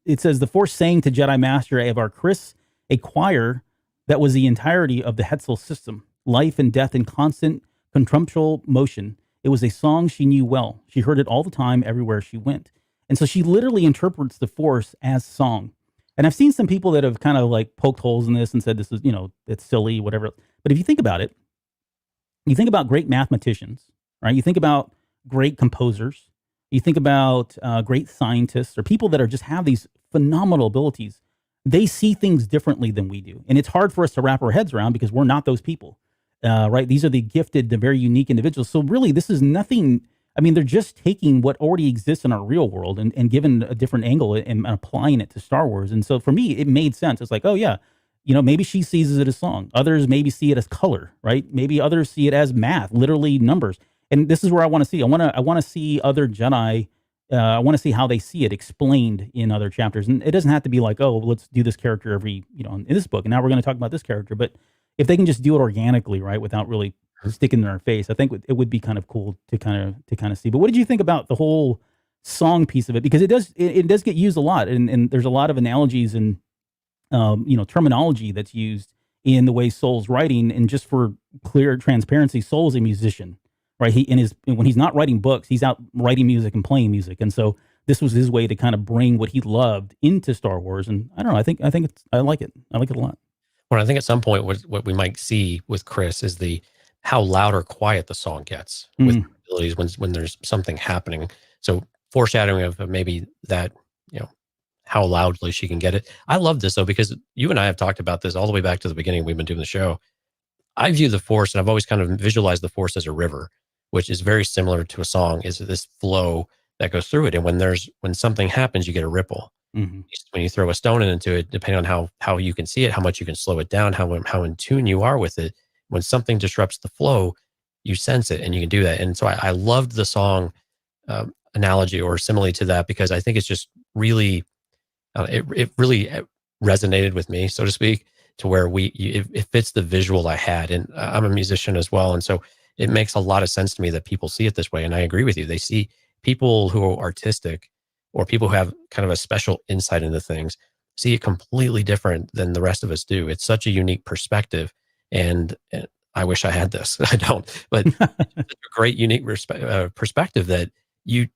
it says the Force saying to Jedi Master Avar Kriss, a choir that was the entirety of the Hetzel system, life and death in constant contrapuntal motion. It was a song she knew well. She heard it all the time, everywhere she went. And so she literally interprets the Force as song. And I've seen some people that have kind of like poked holes in this and said this is, it's silly, whatever. But if you think about it, you think about great mathematicians, right? You think about great composers. You think about great scientists or people that just have these phenomenal abilities. They see things differently than we do. And it's hard for us to wrap our heads around because we're not those people, right? These are the gifted, the very unique individuals. So really, this is nothing. I mean, they're just taking what already exists in our real world and giving a different angle and applying it to Star Wars. And so for me, it made sense. It's like, oh yeah, maybe she sees it as song. Others maybe see it as color, right? Maybe others see it as math, literally numbers. And this is where I want to see. I want to see other Jedi. I want to see how they see it explained in other chapters. And it doesn't have to be like, oh, let's do this character every, in this book. And now we're going to talk about this character. But if they can just do it organically, right, without really sticking in our face, I think it would be kind of cool to kind of see. But what did you think about the whole song piece of it? Because it does get used a lot, and there's a lot of analogies and terminology that's used in the way Soule's writing. And just for clear transparency, Soule's a musician, right? When he's not writing books, he's out writing music and playing music, and so this was his way to kind of bring what he loved into Star Wars. And I don't know, I like it. I like it a lot. Well, I think at some point what we might see with Kriss is how loud or quiet the song gets with abilities when there's something happening. So foreshadowing of maybe that, how loudly she can get it. I love this though, because you and I have talked about this all the way back to the beginning. We've been doing the show. I view the Force, and I've always kind of visualized the Force as a river, which is very similar to a song, is this flow that goes through it. And when something happens, you get a ripple. Mm-hmm. When you throw a stone into it, depending on how you can see it, how much you can slow it down, how in tune you are with it. When something disrupts the flow, you sense it, and you can do that. And so I loved the song analogy or simile to that, because I think it's just really, it really resonated with me, so to speak, to where it fits the visual I had. And I'm a musician as well. And so it makes a lot of sense to me that people see it this way. And I agree with you. They see people who are artistic or people who have kind of a special insight into things, see it completely different than the rest of us do. It's such a unique perspective. And I wish I had this. I don't, but it's a great, unique perspective that you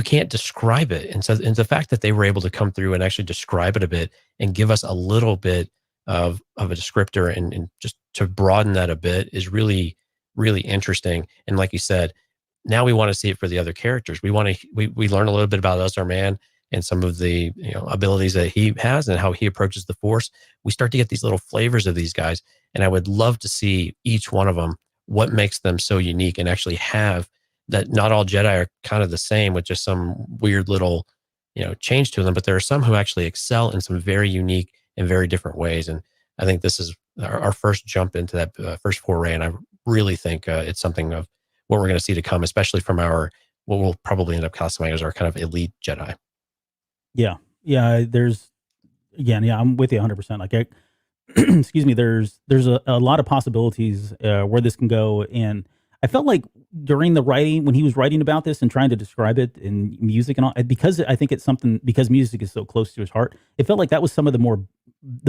can't describe it. And so, and the fact that they were able to come through and actually describe it a bit and give us a little bit of a descriptor and just to broaden that a bit is really, really interesting. And like you said, now we want to see it for the other characters. We learn a little bit about Elzar Man and some of the abilities that he has and how he approaches the Force. We start to get these little flavors of these guys. And I would love to see each one of them, what makes them so unique, and actually have that. Not all Jedi are kind of the same with just some weird little, change to them, but there are some who actually excel in some very unique and very different ways. And I think this is our first jump into that first foray. And I really think it's something of what we're going to see to come, especially from what we'll probably end up classifying as our kind of elite Jedi. Yeah. I'm with you 100%. Like, excuse me, there's a lot of possibilities where this can go. And I felt like during the writing, when he was writing about this and trying to describe it in music and all, because I think it's something, because music is so close to his heart, it felt like that was some of the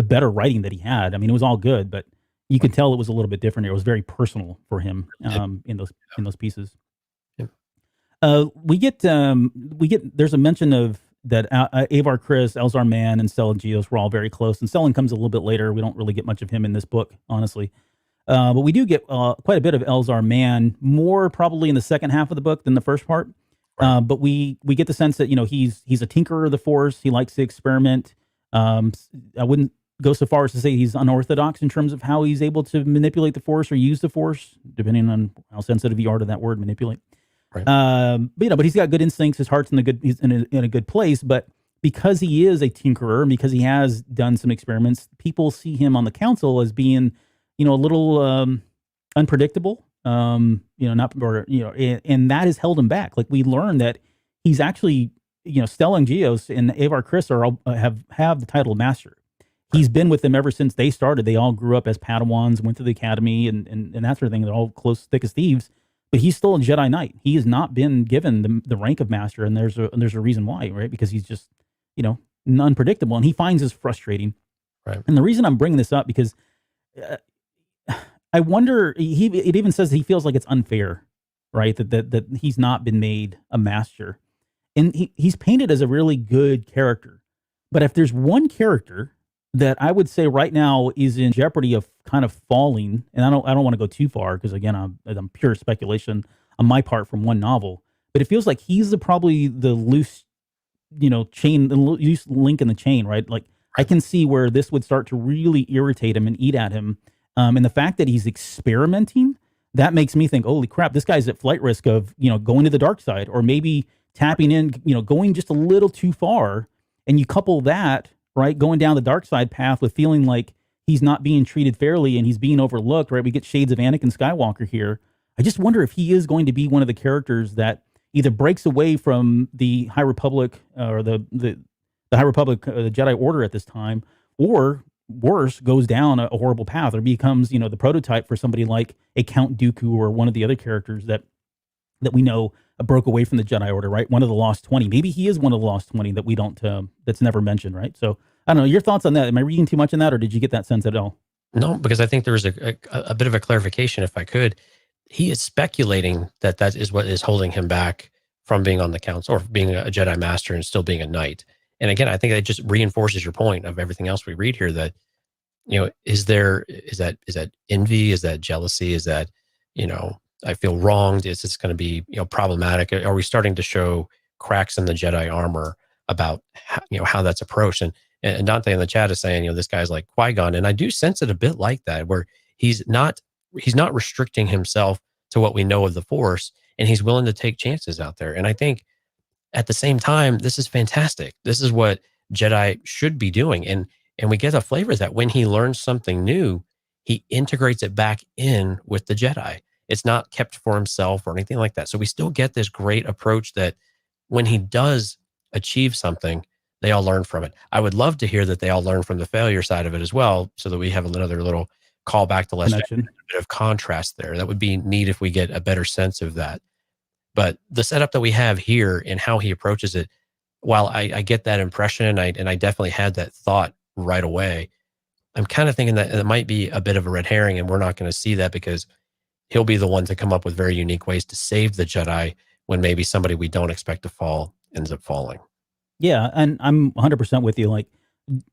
better writing that he had. I mean, it was all good, but you could tell it was a little bit different. It was very personal for him in those pieces. There's a mention of that Avar Chris, Elzar Mann, and Stellan Gios were all very close, and Stellan comes a little bit later. We don't really get much of him in this book, honestly. But we do get quite a bit of Elzar Mann, more probably in the second half of the book than the first part. Right. But we get the sense that he's a tinkerer of the Force. He likes to experiment. I wouldn't go so far as to say he's unorthodox in terms of how he's able to manipulate the Force or use the Force, depending on how sensitive you are to that word, manipulate. Right. But he's got good instincts. His heart's he's in a good place. But because he is a tinkerer and because he has done some experiments, people see him on the council as being, a little unpredictable. And that has held him back. Like we learned that he's actually, Stellan Gios and Avar Chris have the title of master. He's been with them ever since they started. They all grew up as Padawans, went to the academy, and that sort of thing. They're all close, thick as thieves. But he's still a Jedi Knight. He has not been given the rank of master, and there's a reason why, right? Because he's just, unpredictable, and he finds this frustrating. Right. And the reason I'm bringing this up because I wonder. It even says he feels like it's unfair, right? That he's not been made a master, and he's painted as a really good character. But if there's one character that I would say right now is in jeopardy of kind of falling, and I don't want to go too far because again I'm pure speculation on my part from one novel, but it feels like he's probably the loose, chain, the loose link in the chain, right? Like I can see where this would start to really irritate him and eat at him, and the fact that he's experimenting, that makes me think, holy crap, this guy's at flight risk of going to the dark side or maybe tapping in, going just a little too far, and you couple that. Right, going down the dark side path with feeling like he's not being treated fairly and he's being overlooked. Right, we get shades of Anakin Skywalker here. I just wonder if he is going to be one of the characters that either breaks away from the High Republic or the High Republic, the Jedi Order at this time, or worse, goes down a horrible path or becomes the prototype for somebody like a Count Dooku or one of the other characters that we know broke away from the Jedi Order, right? One of the Lost 20. Maybe he is one of the Lost 20 that we don't, that's never mentioned, right? So I don't know. Your thoughts on that? Am I reading too much in that, or did you get that sense at all? No, because I think there was a bit of a clarification, if I could. He is speculating that is what is holding him back from being on the council or being a Jedi Master and still being a Knight. And again, I think that just reinforces your point of everything else we read here. That is that envy? Is that jealousy? Is that I feel wronged? Is this going to be problematic? Are we starting to show cracks in the Jedi armor about how that's approached? And Dante in the chat is saying this guy's like Qui-Gon, and I do sense it a bit like that, where he's not restricting himself to what we know of the Force, and he's willing to take chances out there. And I think at the same time, this is fantastic. This is what Jedi should be doing, and we get a flavor that when he learns something new, he integrates it back in with the Jedi. It's not kept for himself or anything like that. So we still get this great approach that when he does achieve something, they all learn from it. I would love to hear that they all learn from the failure side of it as well, so that we have another little callback to less a bit of contrast there. That would be neat if we get a better sense of that. But the setup that we have here and how he approaches it, while I get that impression and I definitely had that thought right away, I'm kind of thinking that it might be a bit of a red herring, and we're not going to see that because he'll be the one to come up with very unique ways to save the Jedi when maybe somebody we don't expect to fall ends up falling. Yeah, and I'm 100% with you. Like,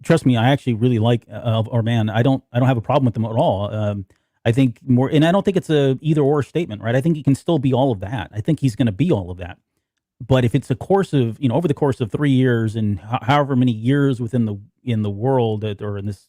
trust me, I actually really like Elzar Mann. I don't have a problem with him at all. I think more, and I don't think it's a either or statement, right? I think he can still be all of that. I think he's going to be all of that. But if it's a course of, over the course of 3 years and however many years within the world or in this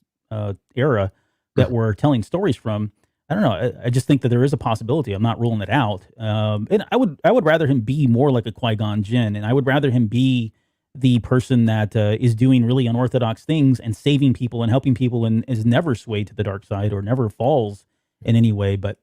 era that we're telling stories from, I don't know. I just think that there is a possibility. I'm not ruling it out. And I would rather him be more like a Qui-Gon Jinn, and I would rather him be the person that is doing really unorthodox things and saving people and helping people and is never swayed to the dark side or never falls in any way. But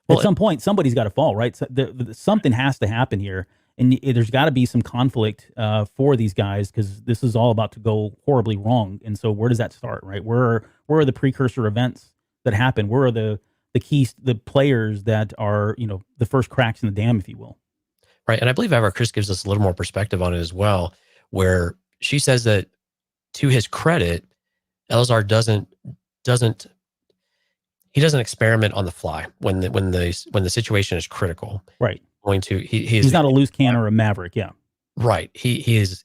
at some point, somebody's got to fall, right? So something has to happen here, and there's got to be some conflict for these guys because this is all about to go horribly wrong. And so, where does that start, right? Where are the precursor events that happen? Where are the keys, the players that are, the first cracks in the dam, if you will? Right. And I believe Avar Chris gives us a little more perspective on it as well, where she says that to his credit, Elzar doesn't experiment on the fly when the situation is critical. Right. going to. He's not a loose cannon or a maverick. Yeah. Right. He's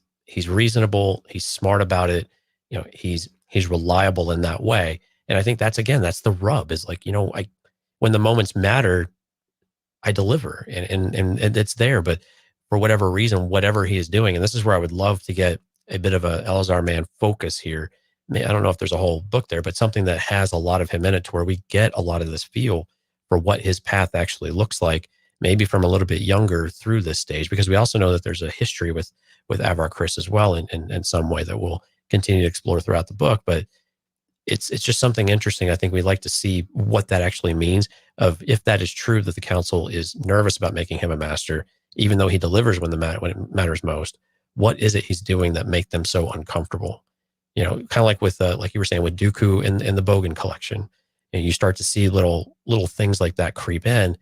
reasonable. He's smart about it. You know, he's reliable in that way. And I think that's the rub is like, you know, when the moments matter, I deliver and it's there. But for whatever reason, whatever he is doing, and this is where I would love to get a bit of a Elazar man focus here. I don't know if there's a whole book there, but something that has a lot of him in it to where we get a lot of this feel for what his path actually looks like, maybe from a little bit younger through this stage, because we also know that there's a history with Avar Kriss as well in some way that we'll continue to explore throughout the book. But it's just something interesting. I think we'd like to see what that actually means, of if that is true, that the council is nervous about making him a master, even though he delivers when it matters most. What is it he's doing that make them so uncomfortable? You know, kind of like with like you were saying with Dooku in the Bogan collection, and you start to see little things like that creep in,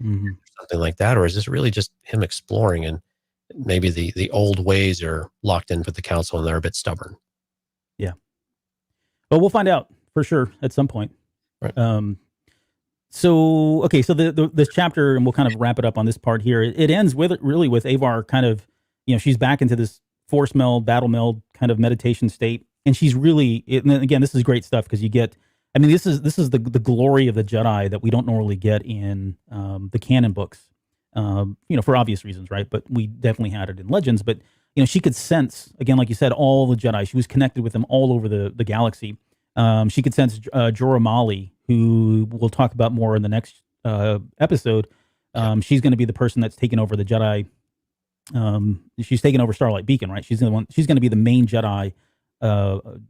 something like that. Or is this really just him exploring, and maybe the old ways are locked in with the council and they're a bit stubborn? Yeah. But we'll find out for sure at some point. Right. So, okay. So this chapter, and we'll kind of wrap it up on this part here. It ends with Avar kind of, you know, she's back into this force meld, battle meld kind of meditation state. And she's really, and again, this is great stuff because you get, I mean, this is the glory of the Jedi that we don't normally get in the canon books, you know, for obvious reasons, right? But we definitely had it in Legends. But, you know, she could sense, again, like you said, all the Jedi. She was connected with them all over the galaxy. She could sense Jorah Mali, who we'll talk about more in the next episode. She's going to be the person that's taking over the Jedi. She's taking over Starlight Beacon, right? She's going to be the main Jedi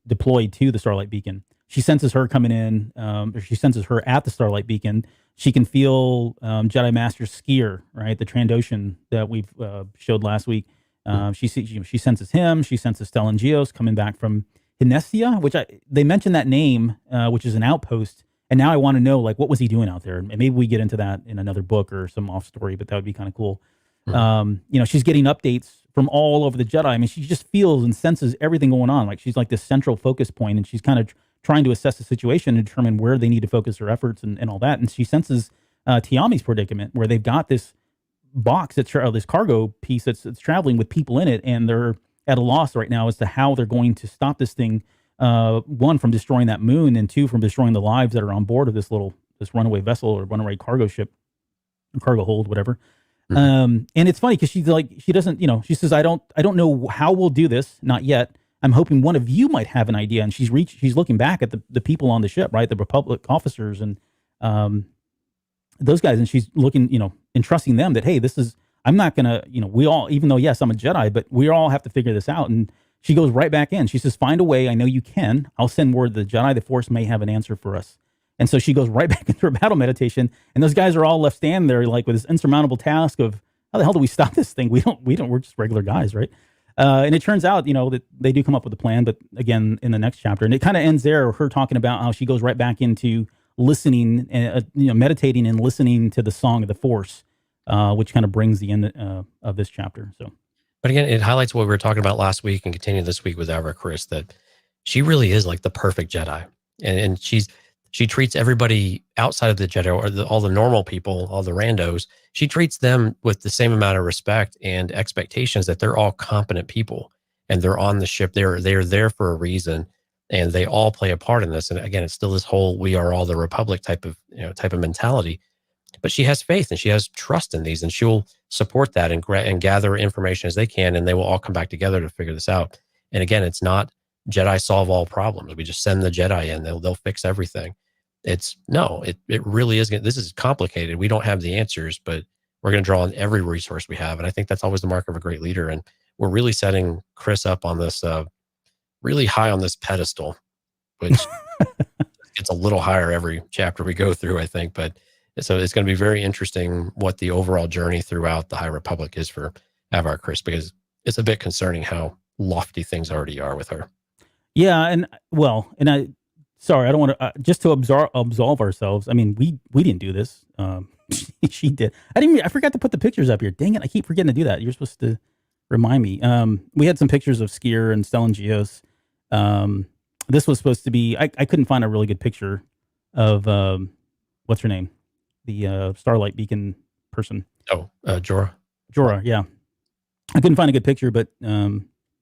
deployed to the Starlight Beacon. She senses her coming in, or she senses her at the Starlight Beacon. She can feel Jedi Master Skier, right? The Trandoshan that we've showed last week. She senses him. She senses Stellan Gios coming back from Hinestia, which they mentioned that name, which is an outpost. And now I want to know, like, what was he doing out there? And maybe we get into that in another book or some off story, but that would be kind of cool. You know, she's getting updates from all over the Jedi. I mean, she just feels and senses everything going on. Like, she's like this central focus point, and she's kind of trying to assess the situation and determine where they need to focus their efforts and all that. And she senses Tiami's predicament, where they've got this box, this cargo piece that's traveling with people in it, and they're at a loss right now as to how they're going to stop this thing. One, from destroying that moon, and two, from destroying the lives that are on board of this runaway vessel or runaway cargo ship, cargo hold, whatever. And it's funny because she's like, she doesn't, you know, she says, I don't know how we'll do this, not yet. I'm hoping one of you might have an idea. And she's looking back at the people on the ship, right? The Republic officers and those guys, and she's looking, you know, entrusting them that, hey, I'm not gonna, you know, we all, even though yes, I'm a Jedi, but we all have to figure this out. And she goes right back in. She says, find a way. I know you can. I'll send word the Jedi, the Force may have an answer for us. And so she goes right back into her battle meditation, and those guys are all left standing there, like with this insurmountable task of, how the hell do we stop this thing? We're just regular guys, right? And it turns out, you know, that they do come up with a plan, but again, in the next chapter, and it kind of ends there, her talking about how she goes right back into listening, you know, meditating and listening to the song of the Force, which kind of brings the end of this chapter. So, but again, it highlights what we were talking about last week and continue this week with Avar Kriss, that she really is like the perfect Jedi, and she treats everybody outside of the Jedi, or all the normal people, all the randos, she treats them with the same amount of respect and expectations that they're all competent people, and they're on the ship. They're there for a reason, and they all play a part in this. And again, it's still this whole "we are all the Republic" type of mentality. But she has faith and she has trust in these, and she'll support that and gather information as they can, and they will all come back together to figure this out. And again, it's not Jedi solve all problems. We just send the Jedi in; they'll fix everything. It really is. This is complicated. We don't have the answers, but we're going to draw on every resource we have. And I think that's always the mark of a great leader. And we're really setting Kriss up on this, really high on this pedestal, which gets a little higher every chapter we go through, I think. But so it's going to be very interesting what the overall journey throughout the High Republic is for Avar Kriss, because it's a bit concerning how lofty things already are with her. Yeah. And sorry, I don't want to, just to absolve ourselves. I mean, we didn't do this. She did. I forgot to put the pictures up here. Dang it. I keep forgetting to do that. You're supposed to remind me. We had some pictures of Skier and Stellan Gios. This was supposed to be, I couldn't find a really good picture of, what's her name? The Starlight Beacon person. Oh, Jorah. Jorah, yeah. I couldn't find a good picture, but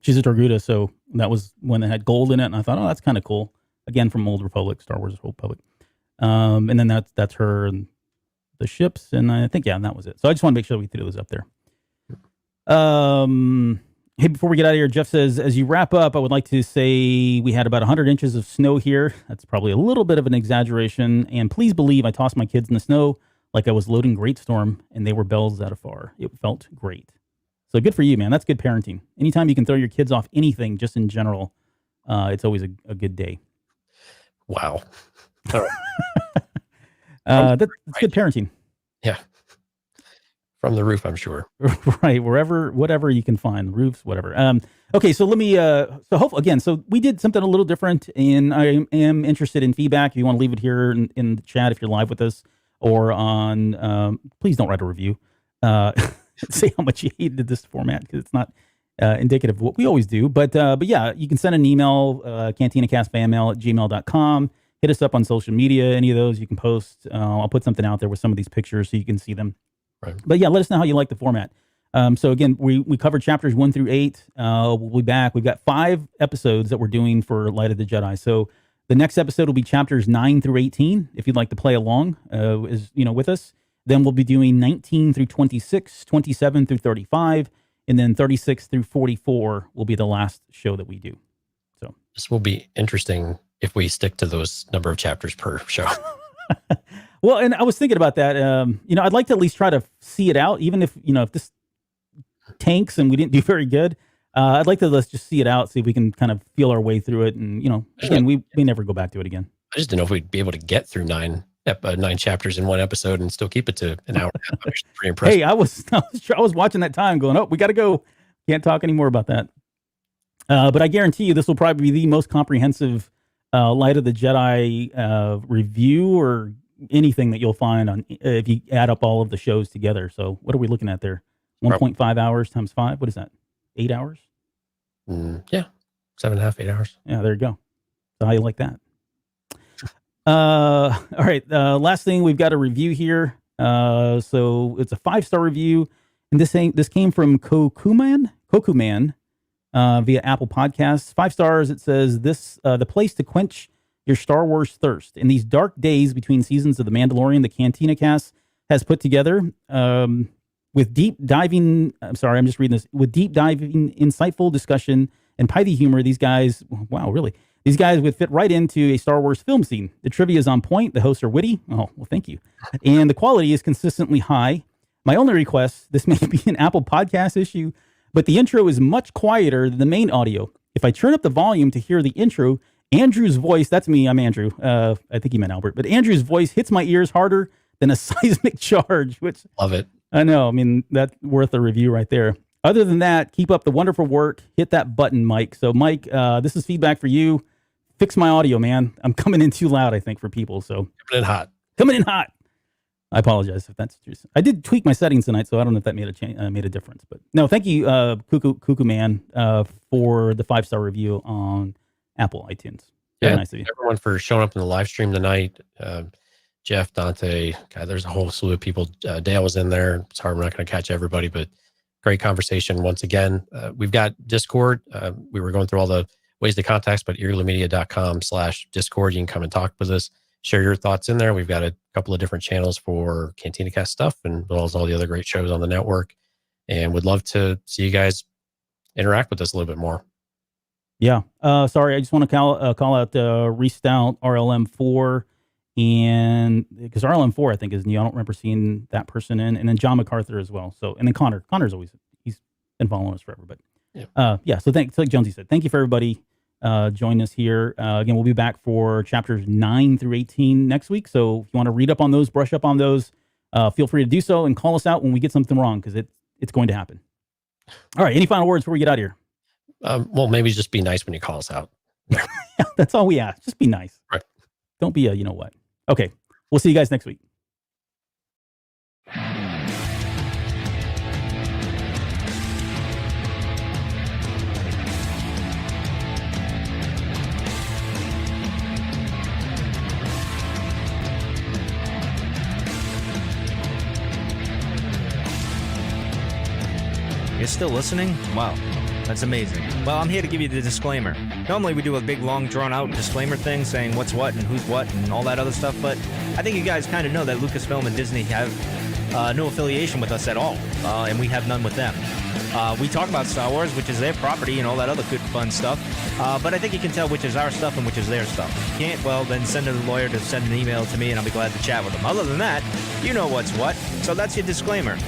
she's a Torguda, so that was one that had gold in it, and I thought, oh, that's kind of cool. Again, from Old Republic, Star Wars Old Republic. And then that's her and the ships, and I think, and that was it. So I just want to make sure we threw those up there. Hey, before we get out of here, Jeff says, as you wrap up, I would like to say we had about 100 inches of snow here. That's probably a little bit of an exaggeration. And please believe I tossed my kids in the snow like I was loading Great Storm, and they were bells out afar. It felt great. So good for you, man. That's good parenting. Anytime you can throw your kids off anything, just in general, it's always a good day. Wow. All right. That's good parenting. Yeah. From the roof, I'm sure. Right. Whatever you can find, roofs, whatever. Okay. So let me, so we did something a little different, and I am interested in feedback. If you want to leave it here in the chat, if you're live with us, or on, please don't write a review. Say how much you hated this format, because it's not indicative of what we always do. But yeah, you can send an email, cantinacastfanmail@gmail.com. Hit us up on social media. Any of those you can post. I'll put something out there with some of these pictures so you can see them. Right. But yeah, let us know how you like the format. So again, we covered chapters 1 through 8. We'll be back. We've got 5 episodes that we're doing for Light of the Jedi. So the next episode will be chapters 9 through 18. If you'd like to play along, with us, then we'll be doing 19 through 26, 27 through 35, and then 36 through 44 will be the last show that we do. So this will be interesting if we stick to those number of chapters per show. Well, and I was thinking about that. I'd like to at least try to see it out, even if this tanks and we didn't do very good. I'd like to let's just see it out, see if we can kind of feel our way through it, and again, we never go back to it again. I just didn't know if we'd be able to get through 9 chapters in one episode and still keep it to an hour. I'm actually pretty impressed. Hey, I was watching that time, going, oh, we got to go. Can't talk anymore about that. But I guarantee you, this will probably be the most comprehensive Light of the Jedi review or anything that you'll find on if you add up all of the shows together. So what are we looking at there? 1.5 hours times 5. What is that? 8 hours? Yeah. 7.5, 8 hours. Yeah, there you go. So how you like that? All right. Last thing, we've got a review here. So it's a 5-star review, and this came from Kokuman via Apple Podcasts. 5 stars. It says the place to quench your Star Wars thirst in these dark days between seasons of The Mandalorian. The Cantina Cast has put together with deep diving. I'm sorry, I'm just reading this. With deep diving, insightful discussion and pithy humor, these guys. Wow, really. These guys would fit right into a Star Wars film scene. The trivia is on point. The hosts are witty. Oh, well, thank you. And the quality is consistently high. My only request, this may be an Apple Podcast issue, but the intro is much quieter than the main audio. If I turn up the volume to hear the intro, Andrew's voice, that's me, I'm Andrew. I think he meant Albert, but Andrew's voice hits my ears harder than a seismic charge, which... Love it. I know. I mean, that's worth a review right there. Other than that, keep up the wonderful work. Hit that button, Mike. So, Mike, this is feedback for you. Fix my audio, man. I'm coming in too loud, I think, for people. So Coming in hot. I apologize if that's true. I did tweak my settings tonight, so I don't know if that made a difference. But no, thank you, Cuckoo Man, for the 5-star review on Apple iTunes. Very nice of you. Everyone for showing up in the live stream tonight. Jeff, Dante, God, there's a whole slew of people. Dale was in there. Sorry, we're not going to catch everybody, but great conversation once again. We've got Discord. We were going through all the ways to contact us, but earlymedia.com/Discord. You can come and talk with us, share your thoughts in there. We've got a couple of different channels for Cantina Cast stuff, and as well as all the other great shows on the network. And would love to see you guys interact with us a little bit more. Yeah. Sorry, I just want to call out Restout RLM4, and because RLM4 I think is new. I don't remember seeing that person in, and then John MacArthur as well. So, and then Connor's always, he's been following us forever. But yeah. So like Jonesy said, thank you for everybody joining us here. Again, we'll be back for chapters 9 through 18 next week. So if you want to read up on those, brush up on those, feel free to do so, and call us out when we get something wrong, because it's going to happen. All right. Any final words before we get out of here? Well, maybe just be nice when you call us out. Yeah, that's all we ask. Just be nice. Right. Don't be a you know what. Okay. We'll see you guys next week. You're still listening? Wow. That's amazing. Well, I'm here to give you the disclaimer. Normally we do a big, long, drawn-out disclaimer thing saying what's what and who's what and all that other stuff, but I think you guys kind of know that Lucasfilm and Disney have no affiliation with us at all, and we have none with them. We talk about Star Wars, which is their property and all that other good, fun stuff, but I think you can tell which is our stuff and which is their stuff. If you can't, well, then send a lawyer to send an email to me, and I'll be glad to chat with them. Other than that, you know what's what, so that's your disclaimer.